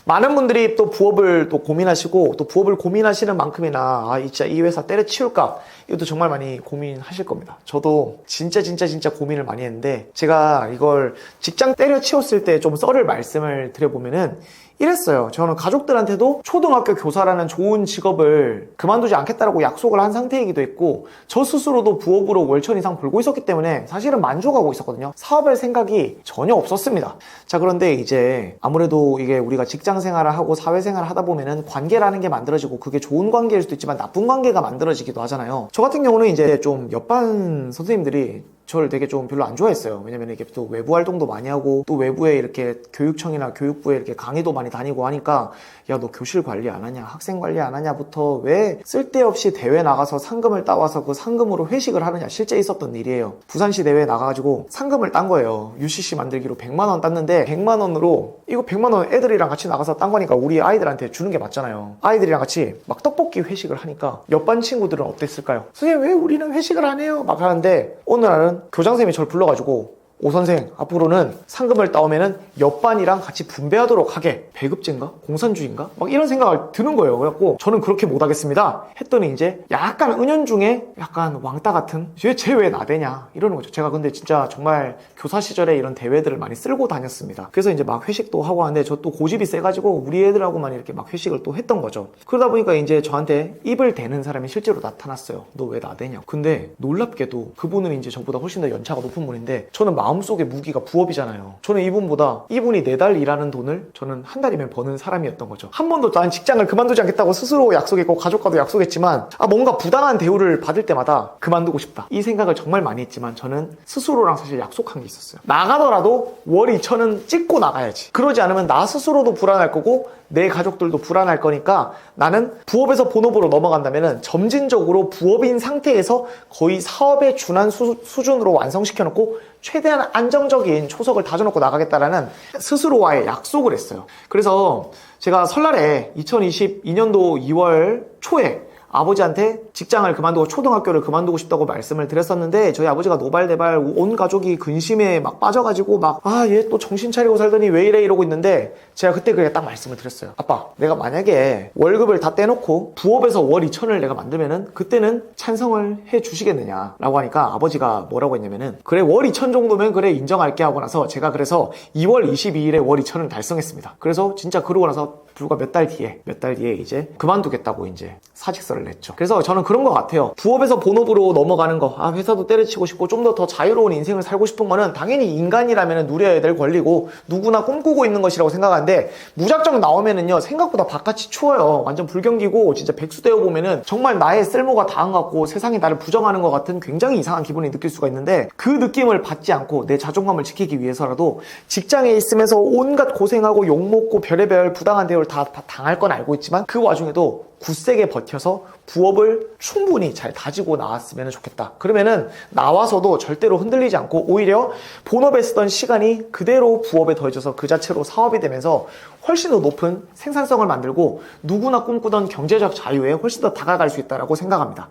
A: 많은 분들이 또 부업을 또 고민하시고 또 부업을 고민하시는 만큼이나 진짜 이 회사 때려치울까 이것도 정말 많이 고민하실 겁니다. 저도 진짜 고민을 많이 했는데 제가 이걸 직장 때려치웠을 때 좀 썰을 말씀을 드려보면은 이랬어요. 저는 가족들한테도 초등학교 교사라는 좋은 직업을 그만두지 않겠다라고 약속을 한 상태이기도 했고 저 스스로도 부업으로 월천 이상 벌고 있었기 때문에 사실은 만족하고 있었거든요. 사업할 생각이 전혀 없었습니다. 자, 그런데 이제 아무래도 이게 우리가 직장 생활을 하고 사회생활을 하다 보면은 관계라는 게 만들어지고 그게 좋은 관계일 수도 있지만 나쁜 관계가 만들어지기도 하잖아요. 저 같은 경우는 이제 좀 옆반 선생님들이 저를 되게 좀 별로 안 좋아했어요. 왜냐면 이게 또 외부 활동도 많이 하고 또 외부에 이렇게 교육청이나 교육부에 이렇게 강의도 많이 다니고 하니까 야, 너 교실 관리 안 하냐, 학생 관리 안 하냐부터 왜 쓸데없이 대회 나가서 상금을 따와서 그 상금으로 회식을 하느냐, 실제 있었던 일이에요. 부산시 대회에 나가가지고 상금을 딴 거예요. UCC 만들기로 100만 원 땄는데 100만 원으로 이거 100만 원 애들이랑 같이 나가서 딴 거니까 우리 아이들한테 주는 게 맞잖아요. 아이들이랑 같이 막 떡볶이 회식을 하니까 옆반 친구들은 어땠을까요? 선생님 왜 우리는 회식을 안 해요? 막 하는데 어느 날은 교장선생님이 저를 불러가지고 오 선생 앞으로는 상금을 따오면은 옆반이랑 같이 분배하도록 하게. 배급제인가? 공산주의인가? 막 이런 생각을 드는 거예요. 그래갖고 저는 그렇게 못하겠습니다 했더니 이제 약간 은연중에 약간 왕따 같은 쟤 왜 나대냐 이러는 거죠. 제가 근데 진짜 정말 교사 시절에 이런 대회들을 많이 쓸고 다녔습니다. 그래서 이제 막 회식도 하고 하는데 저 또 고집이 세가지고 우리 애들하고만 이렇게 막 회식을 또 했던 거죠. 그러다 보니까 이제 저한테 입을 대는 사람이 실제로 나타났어요. 너 왜 나대냐. 근데 놀랍게도 그분은 이제 저보다 훨씬 더 연차가 높은 분인데 저는 마음속의 무기가 부업이잖아요. 저는 이분이 4달 일하는 돈을 저는 한 달이면 버는 사람이었던 거죠. 한 번도 난 직장을 그만두지 않겠다고 스스로 약속했고 가족과도 약속했지만 뭔가 부당한 대우를 받을 때마다 그만두고 싶다. 이 생각을 정말 많이 했지만 저는 스스로랑 사실 약속한 게 있었어요. 나가더라도 월 2천은 찍고 나가야지. 그러지 않으면 나 스스로도 불안할 거고 내 가족들도 불안할 거니까 나는 부업에서 본업으로 넘어간다면 점진적으로 부업인 상태에서 거의 사업에 준한 수준으로 완성시켜 놓고 최대한 안정적인 초석을 다져놓고 나가겠다라는 스스로와의 약속을 했어요. 그래서 제가 설날에 2022년도 2월 초에 아버지한테 직장을 그만두고 초등학교를 그만두고 싶다고 말씀을 드렸었는데 저희 아버지가 노발대발 온 가족이 근심에 막 빠져가지고 막 얘 또 정신 차리고 살더니 왜 이래 이러고 있는데 제가 그때 그냥 딱 말씀을 드렸어요. 아빠, 내가 만약에 월급을 다 떼놓고 부업에서 월 2천을 내가 만들면은 그때는 찬성을 해 주시겠느냐 라고 하니까 아버지가 뭐라고 했냐면은 그래 월 2천 정도면 그래 인정할게 하고 나서 제가 그래서 2월 22일에 월 2천을 달성했습니다. 그래서 진짜 그러고 나서 불과 몇 달 뒤에 이제 그만두겠다고 이제 사직서를 냈죠. 그래서 저는 그런 것 같아요. 부업에서 본업으로 넘어가는 거, 회사도 때려치고 싶고 좀 더 자유로운 인생을 살고 싶은 거는 당연히 인간이라면 누려야 될 권리고 누구나 꿈꾸고 있는 것이라고 생각하는데 무작정 나오면은요 생각보다 바깥이 추워요. 완전 불경기고 진짜 백수 되어 보면은 정말 나의 쓸모가 다한 것 같고 세상이 나를 부정하는 것 같은 굉장히 이상한 기분이 느낄 수가 있는데 그 느낌을 받지 않고 내 자존감을 지키기 위해서라도 직장에 있으면서 온갖 고생하고 욕먹고 별의별 부당한 대우를 다 당할 건 알고 있지만 그 와중에도 굳세게 버텨서 부업을 충분히 잘 다지고 나왔으면 좋겠다. 그러면은 나와서도 절대로 흔들리지 않고 오히려 본업에 쓰던 시간이 그대로 부업에 더해져서 그 자체로 사업이 되면서 훨씬 더 높은 생산성을 만들고 누구나 꿈꾸던 경제적 자유에 훨씬 더 다가갈 수 있다고 생각합니다.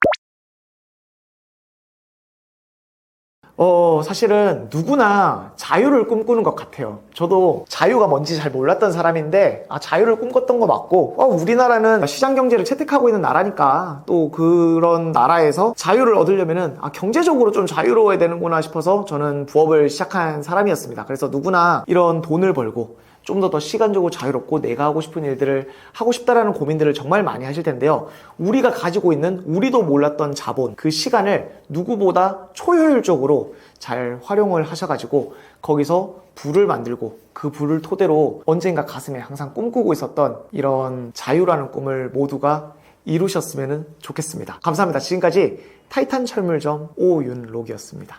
A: 사실은 누구나 자유를 꿈꾸는 것 같아요. 저도 자유가 뭔지 잘 몰랐던 사람인데 자유를 꿈꿨던 거 맞고 우리나라는 시장 경제를 채택하고 있는 나라니까 또 그런 나라에서 자유를 얻으려면은 경제적으로 좀 자유로워야 되는구나 싶어서 저는 부업을 시작한 사람이었습니다. 그래서 누구나 이런 돈을 벌고 좀 더 시간적으로 자유롭고 내가 하고 싶은 일들을 하고 싶다라는 고민들을 정말 많이 하실 텐데요. 우리가 가지고 있는 우리도 몰랐던 자본, 그 시간을 누구보다 초효율적으로 잘 활용을 하셔가지고 거기서 부를 만들고 그 부를 토대로 언젠가 가슴에 항상 꿈꾸고 있었던 이런 자유라는 꿈을 모두가 이루셨으면 좋겠습니다. 감사합니다. 지금까지 타이탄 철물점 오윤록이었습니다.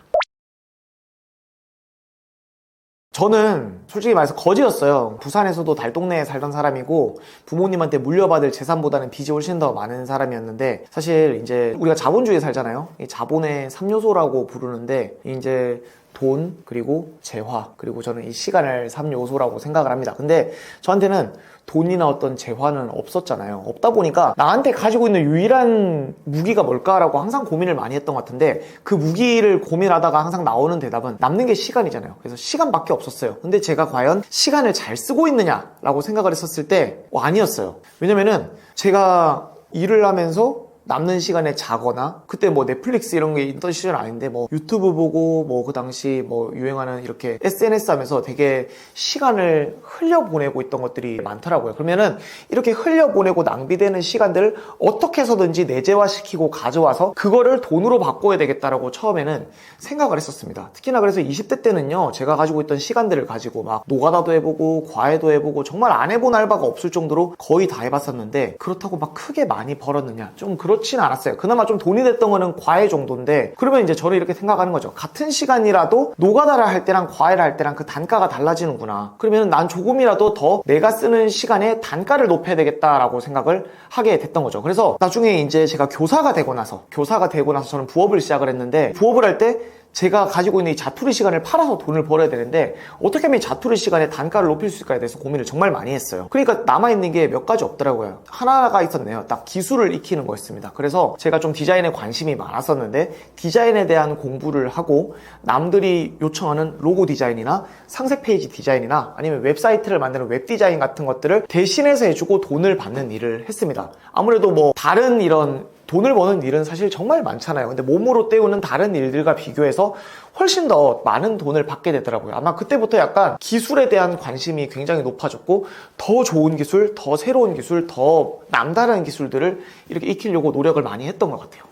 A: 저는 솔직히 말해서 거지였어요. 부산에서도 달동네에 살던 사람이고 부모님한테 물려받을 재산보다는 빚이 훨씬 더 많은 사람이었는데 사실 이제 우리가 자본주의에 살잖아요. 이 자본의 3요소라고 부르는데 이제 돈, 그리고 재화, 그리고 저는 이 시간을 3요소라고 생각을 합니다. 근데 저한테는 돈이나 어떤 재화는 없었잖아요. 없다 보니까 나한테 가지고 있는 유일한 무기가 뭘까라고 항상 고민을 많이 했던 것 같은데 그 무기를 고민하다가 항상 나오는 대답은 남는 게 시간이잖아요. 그래서 시간밖에 없었어요. 근데 제가 과연 시간을 잘 쓰고 있느냐라고 생각을 했었을 때 아니었어요. 왜냐면은 제가 일을 하면서 남는 시간에 자거나 그때 뭐 넷플릭스 이런 게 있던 시절 아닌데 뭐 유튜브 보고 뭐 그 당시 뭐 유행하는 이렇게 SNS 하면서 되게 시간을 흘려보내고 있던 것들이 많더라고요. 그러면은 이렇게 흘려보내고 낭비되는 시간들을 어떻게 해서든지 내재화시키고 가져와서 그거를 돈으로 바꿔야 되겠다라고 처음에는 생각을 했었습니다. 특히나 그래서 20대 때는요 제가 가지고 있던 시간들을 가지고 막 노가다도 해보고 과외도 해보고 정말 안 해본 알바가 없을 정도로 거의 다 해봤었는데 그렇다고 막 크게 많이 벌었느냐 좀 그렇진 않았어요. 그나마 좀 돈이 됐던 거는 과외 정도인데 그러면 이제 저는 이렇게 생각하는 거죠. 같은 시간이라도 노가다를 할 때랑 과외를 할 때랑 그 단가가 달라지는구나. 그러면 난 조금이라도 더 내가 쓰는 시간에 단가를 높여야 되겠다라고 생각을 하게 됐던 거죠. 그래서 나중에 이제 제가 교사가 되고 나서 저는 부업을 시작을 했는데 부업을 할 때 제가 가지고 있는 이 자투리 시간을 팔아서 돈을 벌어야 되는데 어떻게 하면 이 자투리 시간의 단가를 높일 수 있을까에 대해서 고민을 정말 많이 했어요. 그러니까 남아있는 게 몇 가지 없더라고요. 하나가 있었네요. 딱 기술을 익히는 거였습니다. 그래서 제가 좀 디자인에 관심이 많았었는데 디자인에 대한 공부를 하고 남들이 요청하는 로고 디자인이나 상세 페이지 디자인이나 아니면 웹사이트를 만드는 웹 디자인 같은 것들을 대신해서 해주고 돈을 받는 일을 했습니다. 아무래도 뭐 다른 이런 돈을 버는 일은 사실 정말 많잖아요. 근데 몸으로 때우는 다른 일들과 비교해서 훨씬 더 많은 돈을 받게 되더라고요. 아마 그때부터 약간 기술에 대한 관심이 굉장히 높아졌고 더 좋은 기술, 더 새로운 기술, 더 남다른 기술들을 이렇게 익히려고 노력을 많이 했던 것 같아요.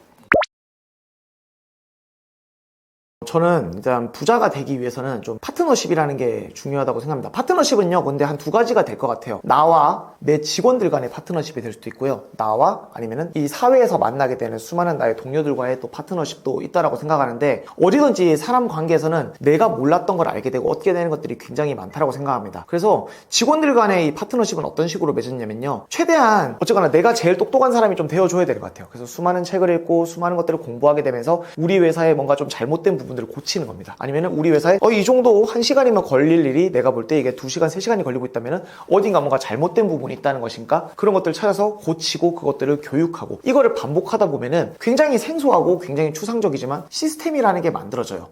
A: 저는 일단 부자가 되기 위해서는 좀 파트너십이라는 게 중요하다고 생각합니다. 파트너십은요, 근데 한 두 가지가 될 것 같아요. 나와 내 직원들 간의 파트너십이 될 수도 있고요. 나와 아니면은 이 사회에서 만나게 되는 수많은 나의 동료들과의 또 파트너십도 있다라고 생각하는데 어디든지 사람 관계에서는 내가 몰랐던 걸 알게 되고 얻게 되는 것들이 굉장히 많다라고 생각합니다. 그래서 직원들 간의 이 파트너십은 어떤 식으로 맺었냐면요. 최대한 어쨌거나 내가 제일 똑똑한 사람이 좀 되어줘야 될 것 같아요. 그래서 수많은 책을 읽고 수많은 것들을 공부하게 되면서 우리 회사에 뭔가 좀 잘못된 부분들을 부분들을 고치는 겁니다. 아니면 우리 회사에 이 정도 1시간이면 걸릴 일이 내가 볼 때 이게 2시간, 3시간이 걸리고 있다면 어딘가 뭔가 잘못된 부분이 있다는 것인가? 그런 것들을 찾아서 고치고 그것들을 교육하고 이거를 반복하다 보면은 굉장히 생소하고 굉장히 추상적이지만 시스템이라는 게 만들어져요.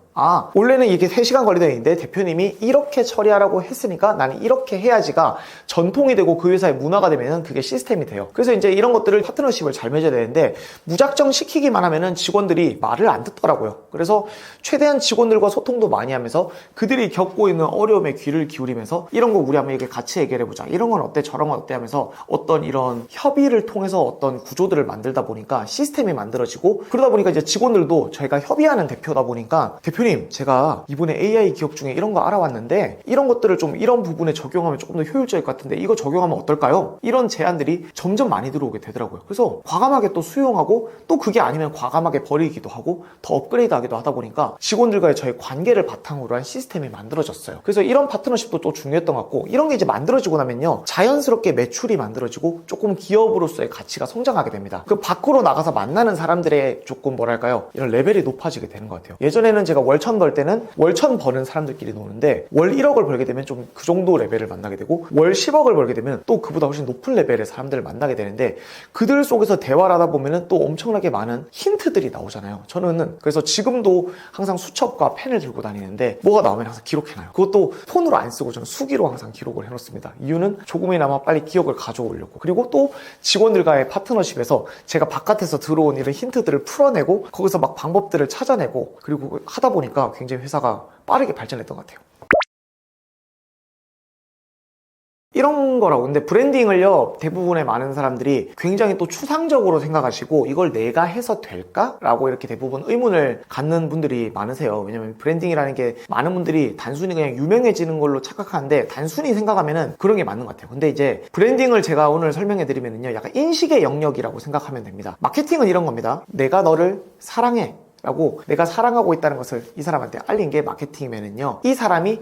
A: 원래는 이게 3시간 걸리던 일인데 대표님이 이렇게 처리하라고 했으니까 나는 이렇게 해야지가 전통이 되고 그 회사의 문화가 되면은 그게 시스템이 돼요. 그래서 이제 이런 것들을 파트너십을 잘 맺어야 되는데 무작정 시키기만 하면은 직원들이 말을 안 듣더라고요. 그래서 최대한 직원들과 소통도 많이 하면서 그들이 겪고 있는 어려움에 귀를 기울이면서 이런 거 우리 한번 이렇게 같이 얘기를 해보자. 이런 건 어때? 저런 건 어때? 하면서 어떤 이런 협의를 통해서 어떤 구조들을 만들다 보니까 시스템이 만들어지고 그러다 보니까 이제 직원들도 저희가 협의하는 대표다 보니까 대표님 제가 이번에 AI 기업 중에 이런 거 알아왔는데 이런 것들을 좀 이런 부분에 적용하면 조금 더 효율적일 것 같은데 이거 적용하면 어떨까요? 이런 제안들이 점점 많이 들어오게 되더라고요. 그래서 과감하게 또 수용하고 또 그게 아니면 과감하게 버리기도 하고 더 업그레이드 하기도 하다 보니까 직원들과의 저희 관계를 바탕으로 한 시스템이 만들어졌어요. 그래서 이런 파트너십도 또 중요했던 것 같고 이런 게 이제 만들어지고 나면요 자연스럽게 매출이 만들어지고 조금 기업으로서의 가치가 성장하게 됩니다. 그 밖으로 나가서 만나는 사람들의 조금 뭐랄까요 이런 레벨이 높아지게 되는 것 같아요. 예전에는 제가 월 1,000 벌 때는 월 1,000 버는 사람들끼리 노는데 월 1억을 벌게 되면 좀 그 정도 레벨을 만나게 되고 월 10억을 벌게 되면 또 그보다 훨씬 높은 레벨의 사람들을 만나게 되는데 그들 속에서 대화를 하다 보면은 또 엄청나게 많은 힌트들이 나오잖아요. 저는 그래서 지금도 항상 수첩과 펜을 들고 다니는데 뭐가 나오면 항상 기록해놔요. 그것도 폰으로 안 쓰고 저는 수기로 항상 기록을 해놓습니다. 이유는 조금이나마 빨리 기억을 가져오려고. 그리고 또 직원들과의 파트너십에서 제가 바깥에서 들어온 이런 힌트들을 풀어내고 거기서 막 방법들을 찾아내고 그리고 하다 보니까 굉장히 회사가 빠르게 발전했던 것 같아요. 이런 거라고. 근데 브랜딩을요 대부분의 많은 사람들이 굉장히 또 추상적으로 생각하시고 이걸 내가 해서 될까? 라고 이렇게 대부분 의문을 갖는 분들이 많으세요. 왜냐면 브랜딩이라는 게 많은 분들이 단순히 그냥 유명해지는 걸로 착각하는데 단순히 생각하면은 그런 게 맞는 것 같아요. 근데 이제 브랜딩을 제가 오늘 설명해 드리면은요 약간 인식의 영역이라고 생각하면 됩니다. 마케팅은 이런 겁니다. 내가 너를 사랑해 라고 내가 사랑하고 있다는 것을 이 사람한테 알린 게 마케팅이면은요 이 사람이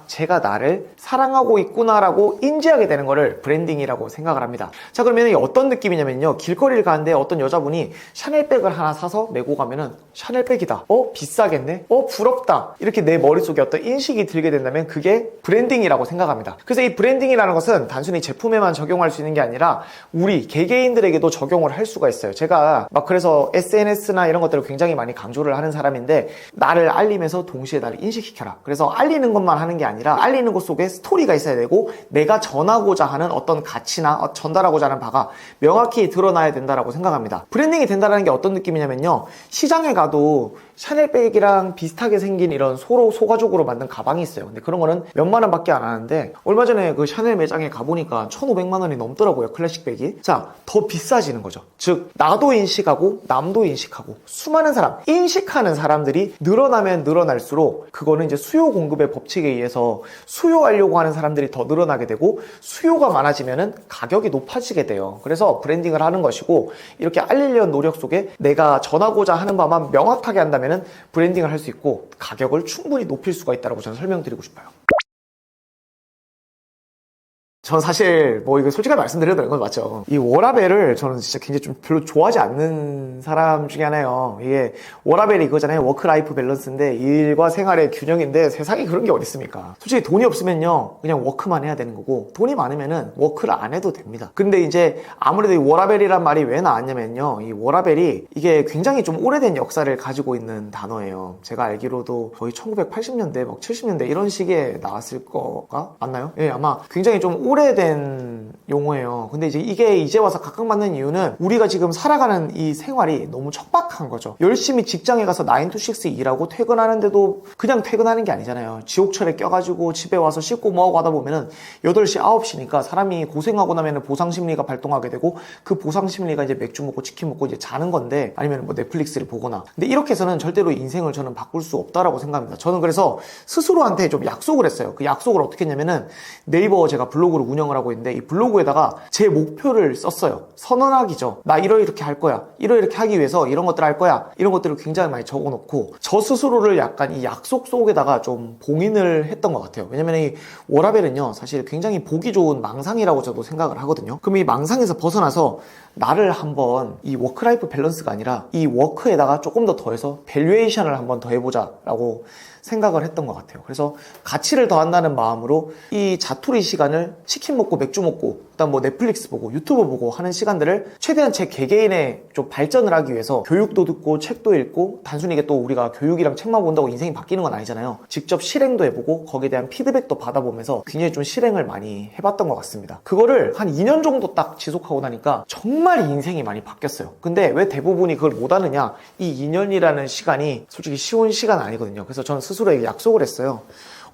A: 제가 나를 사랑하고 있구나 라고 인지하게 되는 거를 브랜딩이라고 생각을 합니다. 자 그러면 어떤 느낌이냐면요 길거리를 가는데 어떤 여자분이 샤넬백을 하나 사서 메고 가면은 샤넬백이다 비싸겠네 부럽다 이렇게 내 머릿속에 어떤 인식이 들게 된다면 그게 브랜딩이라고 생각합니다. 그래서 이 브랜딩이라는 것은 단순히 제품에만 적용할 수 있는 게 아니라 우리 개개인들에게도 적용을 할 수가 있어요. 제가 막 그래서 SNS나 이런 것들을 굉장히 많이 강조를 하는 사람인데 나를 알리면서 동시에 나를 인식시켜라. 그래서 알리는 것만 하는 게 아니라 알리는 것 속에 스토리가 있어야 되고 내가 전하고자 하는 어떤 가치나 전달하고자 하는 바가 명확히 드러나야 된다라고 생각합니다. 브랜딩이 된다는 게 어떤 느낌이냐면요 시장에 가도 샤넬백이랑 비슷하게 생긴 이런 소가죽으로 만든 가방이 있어요. 근데 그런 거는 몇만 원 밖에 안 하는데 얼마 전에 그 샤넬 매장에 가보니까 1,500만 원이 넘더라고요. 클래식백이. 자, 더 비싸지는 거죠. 즉 나도 인식하고 남도 인식하고 수많은 사람 인식하는 사람들이 늘어나면 늘어날수록 그거는 이제 수요 공급의 법칙에 의해서 수요하려고 하는 사람들이 더 늘어나게 되고 수요가 많아지면은 가격이 높아지게 돼요. 그래서 브랜딩을 하는 것이고 이렇게 알리려는 노력 속에 내가 전하고자 하는 바만 명확하게 한다면은 브랜딩을 할 수 있고 가격을 충분히 높일 수가 있다고 저는 설명드리고 싶어요. 전 사실 이거 솔직하게 말씀드려도 되는 건 맞죠. 이 워라밸을 저는 진짜 굉장히 좀 별로 좋아하지 않는 사람 중에 하나예요. 이게 워라밸이 이거잖아요. 워크라이프 밸런스인데 일과 생활의 균형인데 세상에 그런 게 어디 있습니까? 솔직히 돈이 없으면요 그냥 워크만 해야 되는 거고 돈이 많으면은 워크를 안 해도 됩니다. 근데 이제 아무래도 이 워라밸이란 말이 왜 나왔냐면요 이 워라밸이 이게 굉장히 좀 오래된 역사를 가지고 있는 단어예요. 제가 알기로도 거의 1980년대 막 70년대 이런 시기에 나왔을 거가 맞나요? 예, 아마 굉장히 좀 오래된 용어예요. 근데 이게 이제 와서 각광받는 이유는 우리가 지금 살아가는 이 생활이 너무 척박한 거죠. 열심히 직장에 가서 9 to 6 일하고 퇴근하는데도 그냥 퇴근하는 게 아니잖아요. 지옥철에 껴가지고 집에 와서 씻고 뭐하고 하다 보면은 8시, 9시니까 사람이 고생하고 나면 보상심리가 발동하게 되고 그 보상심리가 이제 맥주 먹고 치킨 먹고 이제 자는 건데 아니면 뭐 넷플릭스를 보거나 근데 이렇게 해서는 절대로 인생을 저는 바꿀 수 없다라고 생각합니다. 저는 그래서 스스로한테 좀 약속을 했어요. 그 약속을 어떻게 했냐면은 네이버 제가 블로그를 운영을 하고 있는데 이 블로그에다가 제 목표를 썼어요. 선언하기죠. 나 이렇게 할 거야. 이렇게 하기 위해서 이런 것들 할 거야. 이런 것들을 굉장히 많이 적어놓고 저 스스로를 약간 이 약속 속에다가 좀 봉인을 했던 것 같아요. 왜냐면 이 워라벨은요 사실 굉장히 보기 좋은 망상이라고 저도 생각을 하거든요. 그럼 이 망상에서 벗어나서 나를 한번 이 워크라이프 밸런스가 아니라 이 워크에다가 조금 더 더해서 밸류에이션을 한번 더 해보자 라고 생각을 했던 것 같아요. 그래서 가치를 더한다는 마음으로 이 자투리 시간을 치킨 먹고 맥주 먹고 그다음 뭐 넷플릭스 보고 유튜브 보고 하는 시간들을 최대한 제 개개인의 좀 발전을 하기 위해서 교육도 듣고 책도 읽고 단순히 이게 또 우리가 교육이랑 책만 본다고 인생이 바뀌는 건 아니잖아요. 직접 실행도 해보고 거기에 대한 피드백도 받아보면서 굉장히 좀 실행을 많이 해봤던 것 같습니다. 그거를 한 2년 정도 딱 지속하고 나니까 정말 인생이 많이 바뀌었어요. 근데 왜 대부분이 그걸 못하느냐, 이 2년이라는 시간이 솔직히 쉬운 시간 아니거든요. 그래서 저는 스스로에게 약속을 했어요.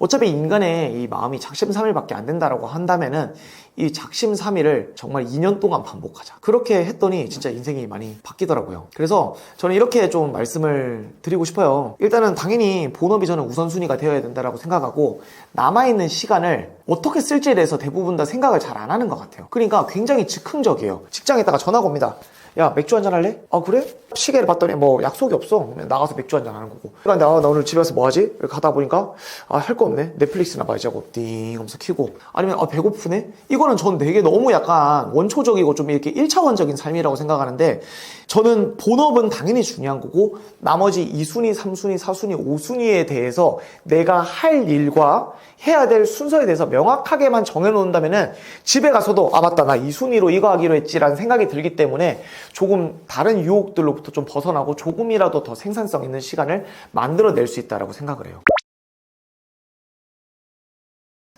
A: 어차피 인간의 이 마음이 작심삼일밖에 안 된다라고 한다면은 이 작심삼일을 정말 2년 동안 반복하자. 그렇게 했더니 진짜 인생이 많이 바뀌더라고요. 그래서 저는 이렇게 좀 말씀을 드리고 싶어요. 일단은 당연히 본업이 저는 우선순위가 되어야 된다라고 생각하고 남아있는 시간을 어떻게 쓸지에 대해서 대부분 다 생각을 잘 안 하는 것 같아요. 그러니까 굉장히 즉흥적이에요. 직장에다가 전화가 옵니다. 야, 맥주 한잔 할래? 아, 그래? 시계를 봤더니 뭐 약속이 없어. 그냥 나가서 맥주 한잔 하는 거고. 그런데 나 오늘 집에 와서 뭐 하지? 이렇게 가다 보니까 할 거 없네. 넷플릭스나 봐야지 하고 띵 하면서 켜고. 아니면 배고프네? 이거는 전 되게 너무 약간 원초적이고 좀 이렇게 1차원적인 삶이라고 생각하는데 저는 본업은 당연히 중요한 거고 나머지 2순위, 3순위, 4순위, 5순위에 대해서 내가 할 일과 해야 될 순서에 대해서 명확하게만 정해놓는다면은 집에 가서도 맞다, 나 2순위로 이거 하기로 했지라는 생각이 들기 때문에 조금 다른 유혹들로부터 좀 벗어나고 조금이라도 더 생산성 있는 시간을 만들어낼 수 있다고 생각을 해요.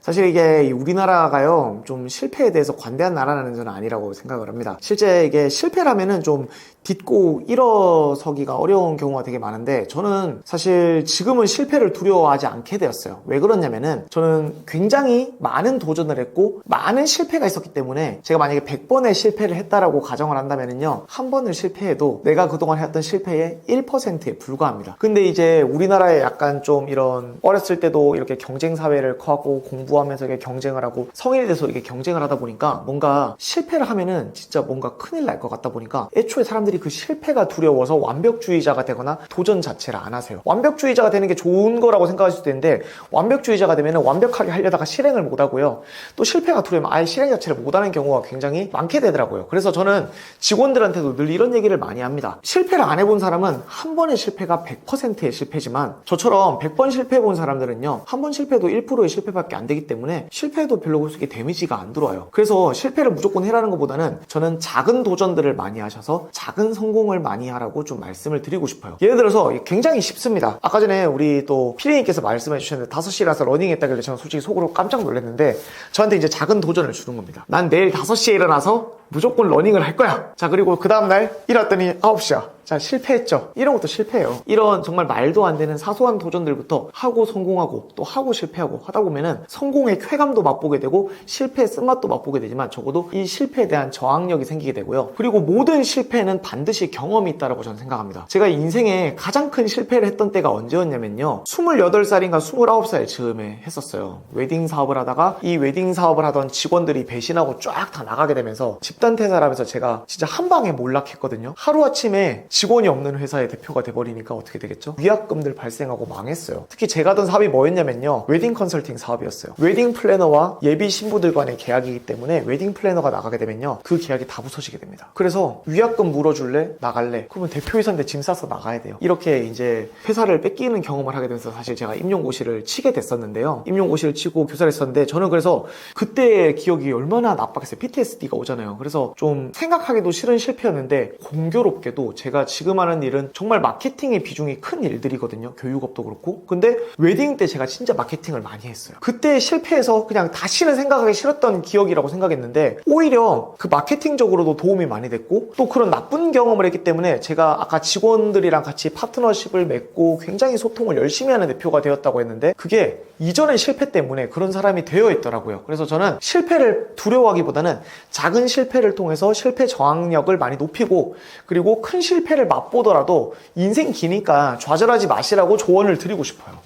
A: 사실 이게 우리나라가요 좀 실패에 대해서 관대한 나라는 저는 아니라고 생각을 합니다. 실제 이게 실패라면은 좀 딛고 일어서기가 어려운 경우가 되게 많은데 저는 사실 지금은 실패를 두려워하지 않게 되었어요. 왜 그러냐면은 저는 굉장히 많은 도전을 했고 많은 실패가 있었기 때문에 제가 만약에 100번의 실패를 했다라고 가정을 한다면은요 한 번을 실패해도 내가 그동안 했던 실패의 1%에 불과합니다. 근데 이제 우리나라에 약간 좀 이런 어렸을 때도 이렇게 경쟁 사회를 커하고 공부하면서 이렇게 경쟁을 하고 성인이 돼서 이렇게 경쟁을 하다 보니까 뭔가 실패를 하면은 진짜 뭔가 큰일 날 것 같다 보니까 애초에 사람들이 그 실패가 두려워서 완벽주의자가 되거나 도전 자체를 안 하세요. 완벽주의자가 되는 게 좋은 거라고 생각할 수도 있는데 완벽주의자가 되면 완벽하게 하려다가 실행을 못 하고요. 또 실패가 두려우면 아예 실행 자체를 못 하는 경우가 굉장히 많게 되더라고요. 그래서 저는 직원들한테도 늘 이런 얘기를 많이 합니다. 실패를 안 해본 사람은 한 번의 실패가 100%의 실패지만 저처럼 100번 실패해본 사람들은요 한 번 실패도 1%의 실패밖에 안 되기 때문에 실패해도 별로 그렇게 데미지가 안 들어와요. 그래서 실패를 무조건 해라는 것보다는 저는 작은 도전들을 많이 하셔서 작은 성공을 많이 하라고 좀 말씀을 드리고 싶어요. 예를 들어서 굉장히 쉽습니다. 아까 전에 우리 또 피디님께서 말씀해 주셨는데 5시에 일어나서 러닝 했다길래 저는 솔직히 속으로 깜짝 놀랐는데 저한테 이제 작은 도전을 주는 겁니다. 난 내일 5시에 일어나서 무조건 러닝을 할 거야. 자, 그리고 그 다음날 일어났더니 9시야. 자, 실패했죠. 이런 것도 실패예요. 이런 정말 말도 안 되는 사소한 도전들부터 하고 성공하고 또 하고 실패하고 하다 보면은 성공의 쾌감도 맛보게 되고 실패의 쓴맛도 맛보게 되지만 적어도 이 실패에 대한 저항력이 생기게 되고요. 그리고 모든 실패에는 반드시 경험이 있다고 저는 생각합니다. 제가 인생에 가장 큰 실패를 했던 때가 언제였냐면요. 28살인가 29살 즈음에 했었어요. 웨딩 사업을 하다가 이 웨딩 사업을 하던 직원들이 배신하고 쫙 다 나가게 되면서 집단 퇴사를 하면서 제가 진짜 한 방에 몰락했거든요. 하루아침에 직원이 없는 회사의 대표가 돼버리니까 어떻게 되겠죠? 위약금들 발생하고 망했어요. 특히 제가 하던 사업이 뭐였냐면요. 웨딩 컨설팅 사업이었어요. 웨딩 플래너와 예비 신부들 간의 계약이기 때문에 웨딩 플래너가 나가게 되면요. 그 계약이 다 부서지게 됩니다. 그래서 위약금 물어줄래? 나갈래? 그러면 대표이사인데 짐 싸서 나가야 돼요. 이렇게 이제 회사를 뺏기는 경험을 하게 되면서 사실 제가 임용고시를 치게 됐었는데요. 임용고시를 치고 교사를 했었는데 저는 그래서 그때의 기억이 얼마나 나빴겠어요. PTSD가 오잖아요. 그래서 좀 생각하기도 싫은 실패였는데 공교롭게도 제가 지금 하는 일은 정말 마케팅의 비중이 큰 일들이거든요. 교육업도 그렇고. 근데 웨딩 때 제가 진짜 마케팅을 많이 했어요. 그때 실패해서 그냥 다시는 생각하기 싫었던 기억이라고 생각했는데 오히려 그 마케팅적으로도 도움이 많이 됐고 또 그런 나쁜 경험을 했기 때문에 제가 아까 직원들이랑 같이 파트너십을 맺고 굉장히 소통을 열심히 하는 대표가 되었다고 했는데 그게 이전의 실패 때문에 그런 사람이 되어 있더라고요. 그래서 저는 실패를 두려워하기보다는 작은 실패를 통해서 실패 저항력을 많이 높이고 그리고 큰 실패를 맛보더라도 인생 기니까 좌절하지 마시라고 조언을 드리고 싶어요.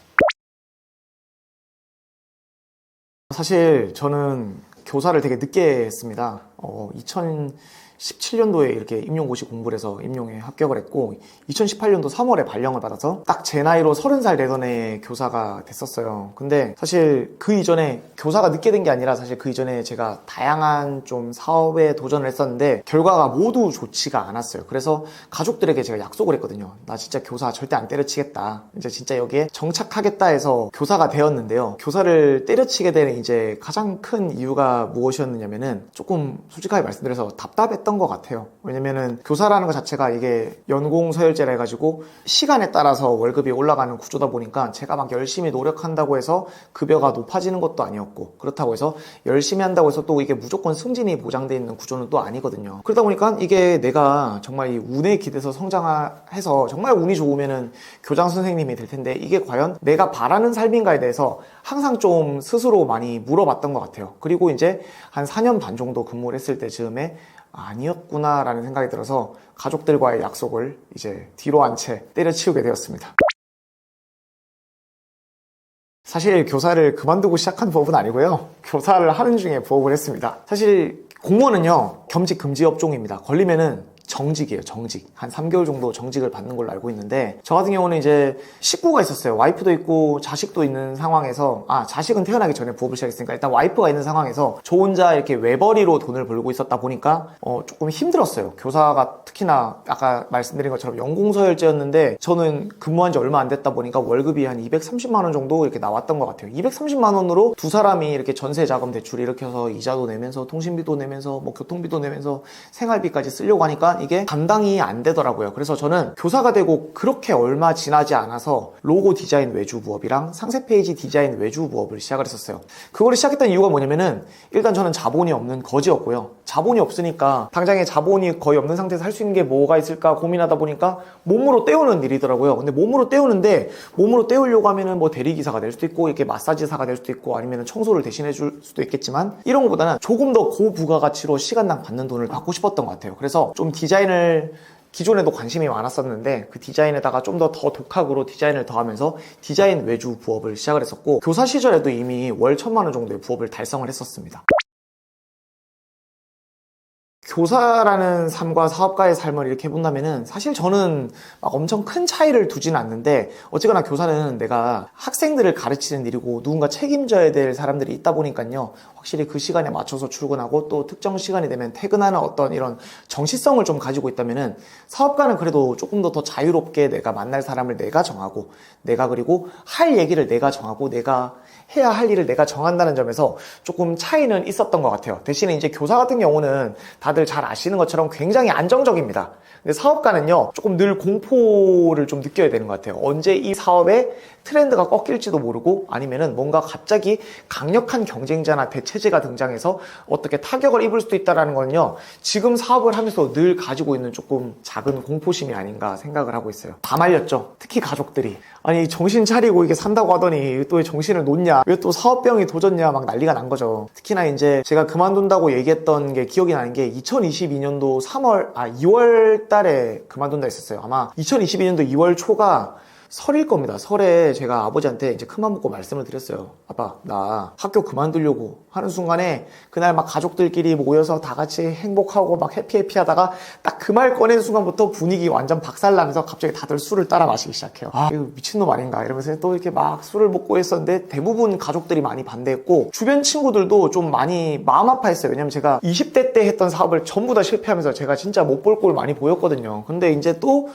A: 사실 저는 교사를 되게 늦게 했습니다. 2017년도에 이렇게 임용고시 공부를 해서 임용에 합격을 했고 2018년도 3월에 발령을 받아서 딱 제 나이로 30살 되던 해 교사가 됐었어요. 근데 사실 그 이전에 교사가 늦게 된 게 아니라 사실 그 이전에 제가 다양한 좀 사업에 도전을 했었는데 결과가 모두 좋지가 않았어요. 그래서 가족들에게 제가 약속을 했거든요. 나 진짜 교사 절대 안 때려치겠다. 이제 진짜 여기에 정착하겠다 해서 교사가 되었는데요. 교사를 때려치게 되는 이제 가장 큰 이유가 무엇이었느냐면은 조금 솔직하게 말씀드려서 답답했던 것 같아요. 왜냐면은 교사라는 것 자체가 이게 연공서열제라 해가지고 시간에 따라서 월급이 올라가는 구조다 보니까 제가 막 열심히 노력한다고 해서 급여가 높아지는 것도 아니었고 그렇다고 해서 열심히 한다고 해서 또 이게 무조건 승진이 보장되어 있는 구조는 또 아니거든요. 그러다 보니까 이게 내가 정말 이 운에 기대서 성장해서 정말 운이 좋으면은 교장 선생님이 될 텐데 이게 과연 내가 바라는 삶인가에 대해서 항상 좀 스스로 많이 물어봤던 것 같아요. 그리고 이제 한 4년 반 정도 근무를 했을 때 즈음에 아니었구나 라는 생각이 들어서 가족들과의 약속을 이제 뒤로 한 채 때려치우게 되었습니다. 사실 교사를 그만두고 시작한 부업은 아니고요. 교사를 하는 중에 부업을 했습니다. 사실 공무원은요 겸직 금지 업종입니다. 걸리면은 정직이에요. 정직. 한 3개월 정도 정직을 받는 걸로 알고 있는데 저 같은 경우는 이제 식구가 있었어요. 와이프도 있고 자식도 있는 상황에서 자식은 태어나기 전에 부업을 시작했으니까 일단 와이프가 있는 상황에서 저 혼자 이렇게 외벌이로 돈을 벌고 있었다 보니까 조금 힘들었어요. 교사가 특히나 아까 말씀드린 것처럼 연공서열제였는데 저는 근무한 지 얼마 안 됐다 보니까 월급이 한 230만 원 정도 이렇게 나왔던 것 같아요. 230만 원으로 두 사람이 이렇게 전세 자금 대출 이렇게 해서 이자도 내면서 통신비도 내면서 뭐 교통비도 내면서 생활비까지 쓰려고 하니까 이게 감당이 안 되더라고요. 그래서 저는 교사가 되고 그렇게 얼마 지나지 않아서 로고 디자인 외주 부업이랑 상세 페이지 디자인 외주 부업을 시작을 했었어요. 그거를 시작했던 이유가 뭐냐면은 일단 저는 자본이 없는 거지였고요. 자본이 없으니까 당장에 자본이 거의 없는 상태에서 할 수 있는 게 뭐가 있을까 고민하다 보니까 몸으로 때우는 일이더라고요. 근데 몸으로 때우는데 몸으로 때우려고 하면은 뭐 대리기사가 될 수도 있고 이렇게 마사지사가 될 수도 있고 아니면 청소를 대신해 줄 수도 있겠지만 이런 것보다는 조금 더 고부가가치로 시간당 받는 돈을 받고 싶었던 것 같아요. 그래서 좀 디자인을 기존에도 관심이 많았었는데 그 디자인에다가 좀 더 독학으로 디자인을 더하면서 디자인 외주 부업을 시작을 했었고 교사 시절에도 이미 월 1,000만 원 정도의 부업을 달성을 했었습니다. 교사라는 삶과 사업가의 삶을 이렇게 본다면은 사실 저는 막 엄청 큰 차이를 두지는 않는데 어쨌거나 교사는 내가 학생들을 가르치는 일이고 누군가 책임져야 될 사람들이 있다 보니까요 확실히 그 시간에 맞춰서 출근하고 또 특정 시간이 되면 퇴근하는 어떤 이런 정시성을 좀 가지고 있다면은 사업가는 그래도 조금 더 자유롭게 내가 만날 사람을 내가 정하고 내가 그리고 할 얘기를 내가 정하고 내가 해야 할 일을 내가 정한다는 점에서 조금 차이는 있었던 것 같아요. 대신에 이제 교사 같은 경우는 다들 잘 아시는 것처럼 굉장히 안정적입니다. 근데 사업가는요 조금 늘 공포를 좀 느껴야 되는 것 같아요. 언제 이 사업의 트렌드가 꺾일지도 모르고 아니면은 뭔가 갑자기 강력한 경쟁자나 대체제가 등장해서 어떻게 타격을 입을 수도 있다는 건요 지금 사업을 하면서 늘 가지고 있는 조금 작은 공포심이 아닌가 생각을 하고 있어요. 다 말렸죠. 특히 가족들이 아니 정신 차리고 이게 산다고 하더니 또 왜 정신을 놓냐 왜 또 사업병이 도졌냐 막 난리가 난 거죠. 특히나 이제 제가 그만둔다고 얘기했던 게 기억이 나는 게 2022년도 2월 달에 그만둔다 했었어요. 아마 2022년도 2월 초가 설일 겁니다. 설에 제가 아버지한테 이제 큰맘 먹고 말씀을 드렸어요. 아빠, 나 학교 그만두려고 하는 순간에 그날 막 가족들끼리 모여서 다 같이 행복하고 막 해피 하다가 딱 그 말 꺼낸 순간부터 분위기 완전 박살나면서 갑자기 다들 술을 따라 마시기 시작해요. 이거 미친놈 아닌가 이러면서 또 이렇게 막 술을 먹고 했었는데 대부분 가족들이 많이 반대했고 주변 친구들도 좀 많이 마음 아파했어요. 왜냐면 제가 20대 때 했던 사업을 전부 다 실패하면서 제가 진짜 못 볼 꼴 많이 보였거든요. 근데 이제 또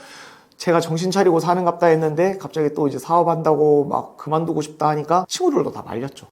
A: 제가 정신 차리고 사는갑다 했는데 갑자기 또 이제 사업한다고 막 그만두고 싶다 하니까 친구들도 다 말렸죠.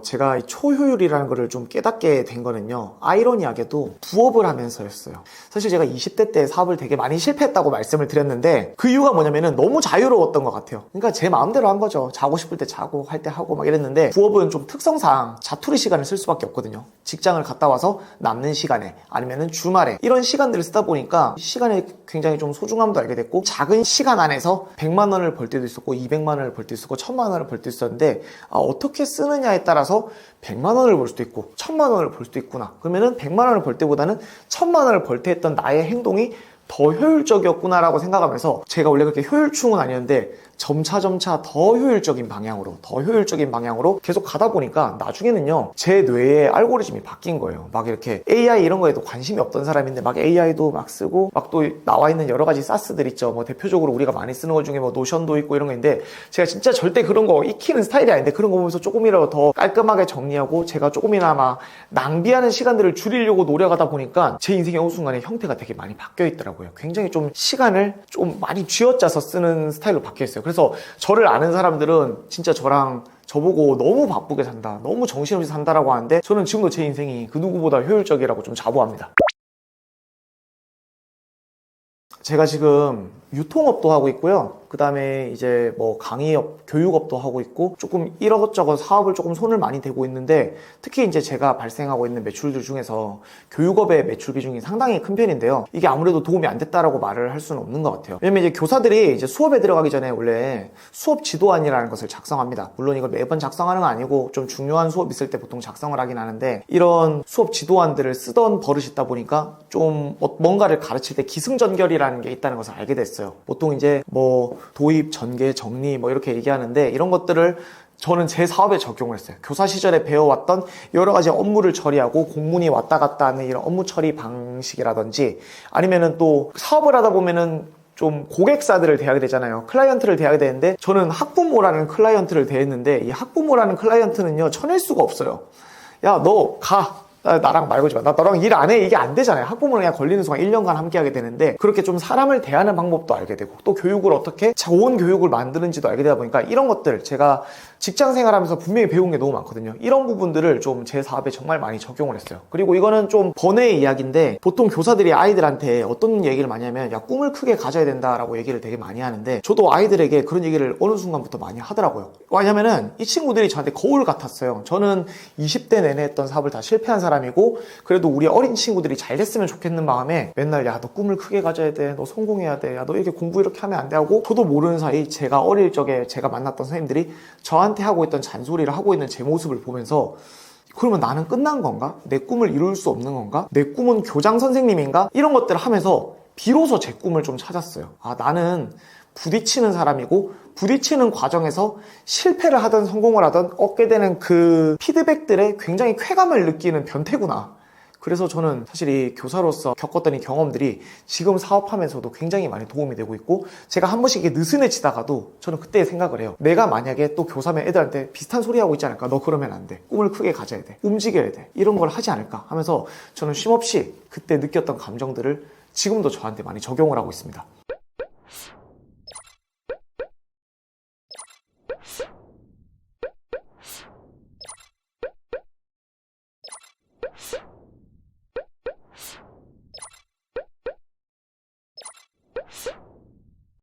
A: 제가 이 초효율이라는 거를 좀 깨닫게 된 거는요 아이러니하게도 부업을 하면서였어요. 사실 제가 20대 때 사업을 되게 많이 실패했다고 말씀을 드렸는데 그 이유가 뭐냐면은 너무 자유로웠던 것 같아요. 그러니까 제 마음대로 한 거죠. 자고 싶을 때 자고 할 때 하고 막 이랬는데 부업은 좀 특성상 자투리 시간을 쓸 수밖에 없거든요. 직장을 갔다 와서 남는 시간에 아니면은 주말에 이런 시간들을 쓰다 보니까 시간에 굉장히 좀 소중함도 알게 됐고 작은 시간 안에서 100만 원을 벌 때도 있었고 200만 원을 벌 때도 있었고 1000만 원을 벌 때도 있었는데 어떻게 쓰느냐에 따라서 100만 원을 벌 수도 있고 1000만 원을 벌 수도 있구나. 그러면은 100만 원을 벌 때보다는 1000만 원을 벌 때 했던 나의 행동이 더 효율적이었구나라고 생각하면서 제가 원래 그렇게 효율충은 아니었는데 점차 더 효율적인 방향으로 계속 가다 보니까 나중에는요, 제 뇌의 알고리즘이 바뀐 거예요. 막 이렇게 AI 이런 거에도 관심이 없던 사람인데 막 AI도 막 쓰고, 막 또 나와 있는 여러 가지 사스들 있죠. 뭐 대표적으로 우리가 많이 쓰는 것 중에 뭐 노션도 있고 이런 거 있는데, 제가 진짜 절대 그런 거 익히는 스타일이 아닌데, 그런 거 보면서 조금이라도 더 깔끔하게 정리하고 제가 조금이나마 낭비하는 시간들을 줄이려고 노력하다 보니까 제 인생의 어느 순간에 형태가 되게 많이 바뀌어 있더라고요. 굉장히 좀 시간을 좀 많이 쥐어짜서 쓰는 스타일로 바뀌어 있어요. 그래서 저를 아는 사람들은 진짜 저보고 너무 바쁘게 산다, 너무 정신없이 산다라고 하는데, 저는 지금도 제 인생이 그 누구보다 효율적이라고 좀 자부합니다. 제가 지금 유통업도 하고 있고요. 그 다음에 이제 뭐 강의업, 교육업도 하고 있고, 조금 이것저것 사업을 조금 손을 많이 대고 있는데, 특히 이제 제가 발생하고 있는 매출들 중에서 교육업의 매출 비중이 상당히 큰 편인데요. 이게 아무래도 도움이 안 됐다라고 말을 할 수는 없는 것 같아요. 왜냐면 이제 교사들이 이제 수업에 들어가기 전에 원래 수업 지도안이라는 것을 작성합니다. 물론 이걸 매번 작성하는 건 아니고 좀 중요한 수업 있을 때 보통 작성을 하긴 하는데, 이런 수업 지도안들을 쓰던 버릇이 있다 보니까 좀 뭔가를 가르칠 때 기승전결이라는 게 있다는 것을 알게 됐어요. 보통 이제 뭐 도입, 전개, 정리 뭐 이렇게 얘기하는데, 이런 것들을 저는 제 사업에 적용을 했어요. 교사 시절에 배워왔던 여러 가지 업무를 처리하고 공문이 왔다 갔다 하는 이런 업무 처리 방식이라든지, 아니면은 또 사업을 하다 보면은 좀 고객사들을 대하게 되잖아요. 클라이언트를 대하게 되는데, 저는 학부모라는 클라이언트를 대했는데, 이 학부모라는 클라이언트는요, 쳐낼 수가 없어요. 야, 너 가. 나랑 말 걸지 마. 나 너랑 일 안 해. 이게 안 되잖아요. 학부모는 그냥 걸리는 순간 1년간 함께 하게 되는데, 그렇게 좀 사람을 대하는 방법도 알게 되고, 또 교육을 어떻게 좋은 교육을 만드는지도 알게 되다 보니까, 이런 것들 제가 직장 생활하면서 분명히 배운 게 너무 많거든요. 이런 부분들을 좀 제 사업에 정말 많이 적용을 했어요. 그리고 이거는 좀 번외의 이야기인데, 보통 교사들이 아이들한테 어떤 얘기를 많이 하면, 야, 꿈을 크게 가져야 된다라고 얘기를 되게 많이 하는데, 저도 아이들에게 그런 얘기를 어느 순간부터 많이 하더라고요. 왜냐면은 이 친구들이 저한테 거울 같았어요. 저는 20대 내내 했던 사업을 다 실패한 사람이고, 그래도 우리 어린 친구들이 잘 됐으면 좋겠는 마음에 맨날, 야, 너 꿈을 크게 가져야 돼, 너 성공해야 돼, 야, 너 이렇게 공부 이렇게 하면 안 돼 하고, 저도 모르는 사이 제가 어릴 적에 제가 만났던 선생님들이 저한테 하고 있던 잔소리를 하고 있는 제 모습을 보면서, 그러면 나는 끝난 건가? 내 꿈을 이룰 수 없는 건가? 내 꿈은 교장 선생님인가? 이런 것들을 하면서 비로소 제 꿈을 좀 찾았어요. 아, 나는 부딪히는 사람이고, 부딪히는 과정에서 실패를 하든 성공을 하든 얻게 되는 그 피드백들에 굉장히 쾌감을 느끼는 변태구나. 그래서 저는 사실 이 교사로서 겪었던 이 경험들이 지금 사업하면서도 굉장히 많이 도움이 되고 있고, 제가 한 번씩 이게 느슨해지다가도 저는 그때 생각을 해요. 내가 만약에 또 교사면 애들한테 비슷한 소리 하고 있지 않을까? 너 그러면 안 돼. 꿈을 크게 가져야 돼. 움직여야 돼. 이런 걸 하지 않을까? 하면서 저는 쉼없이 그때 느꼈던 감정들을 지금도 저한테 많이 적용을 하고 있습니다.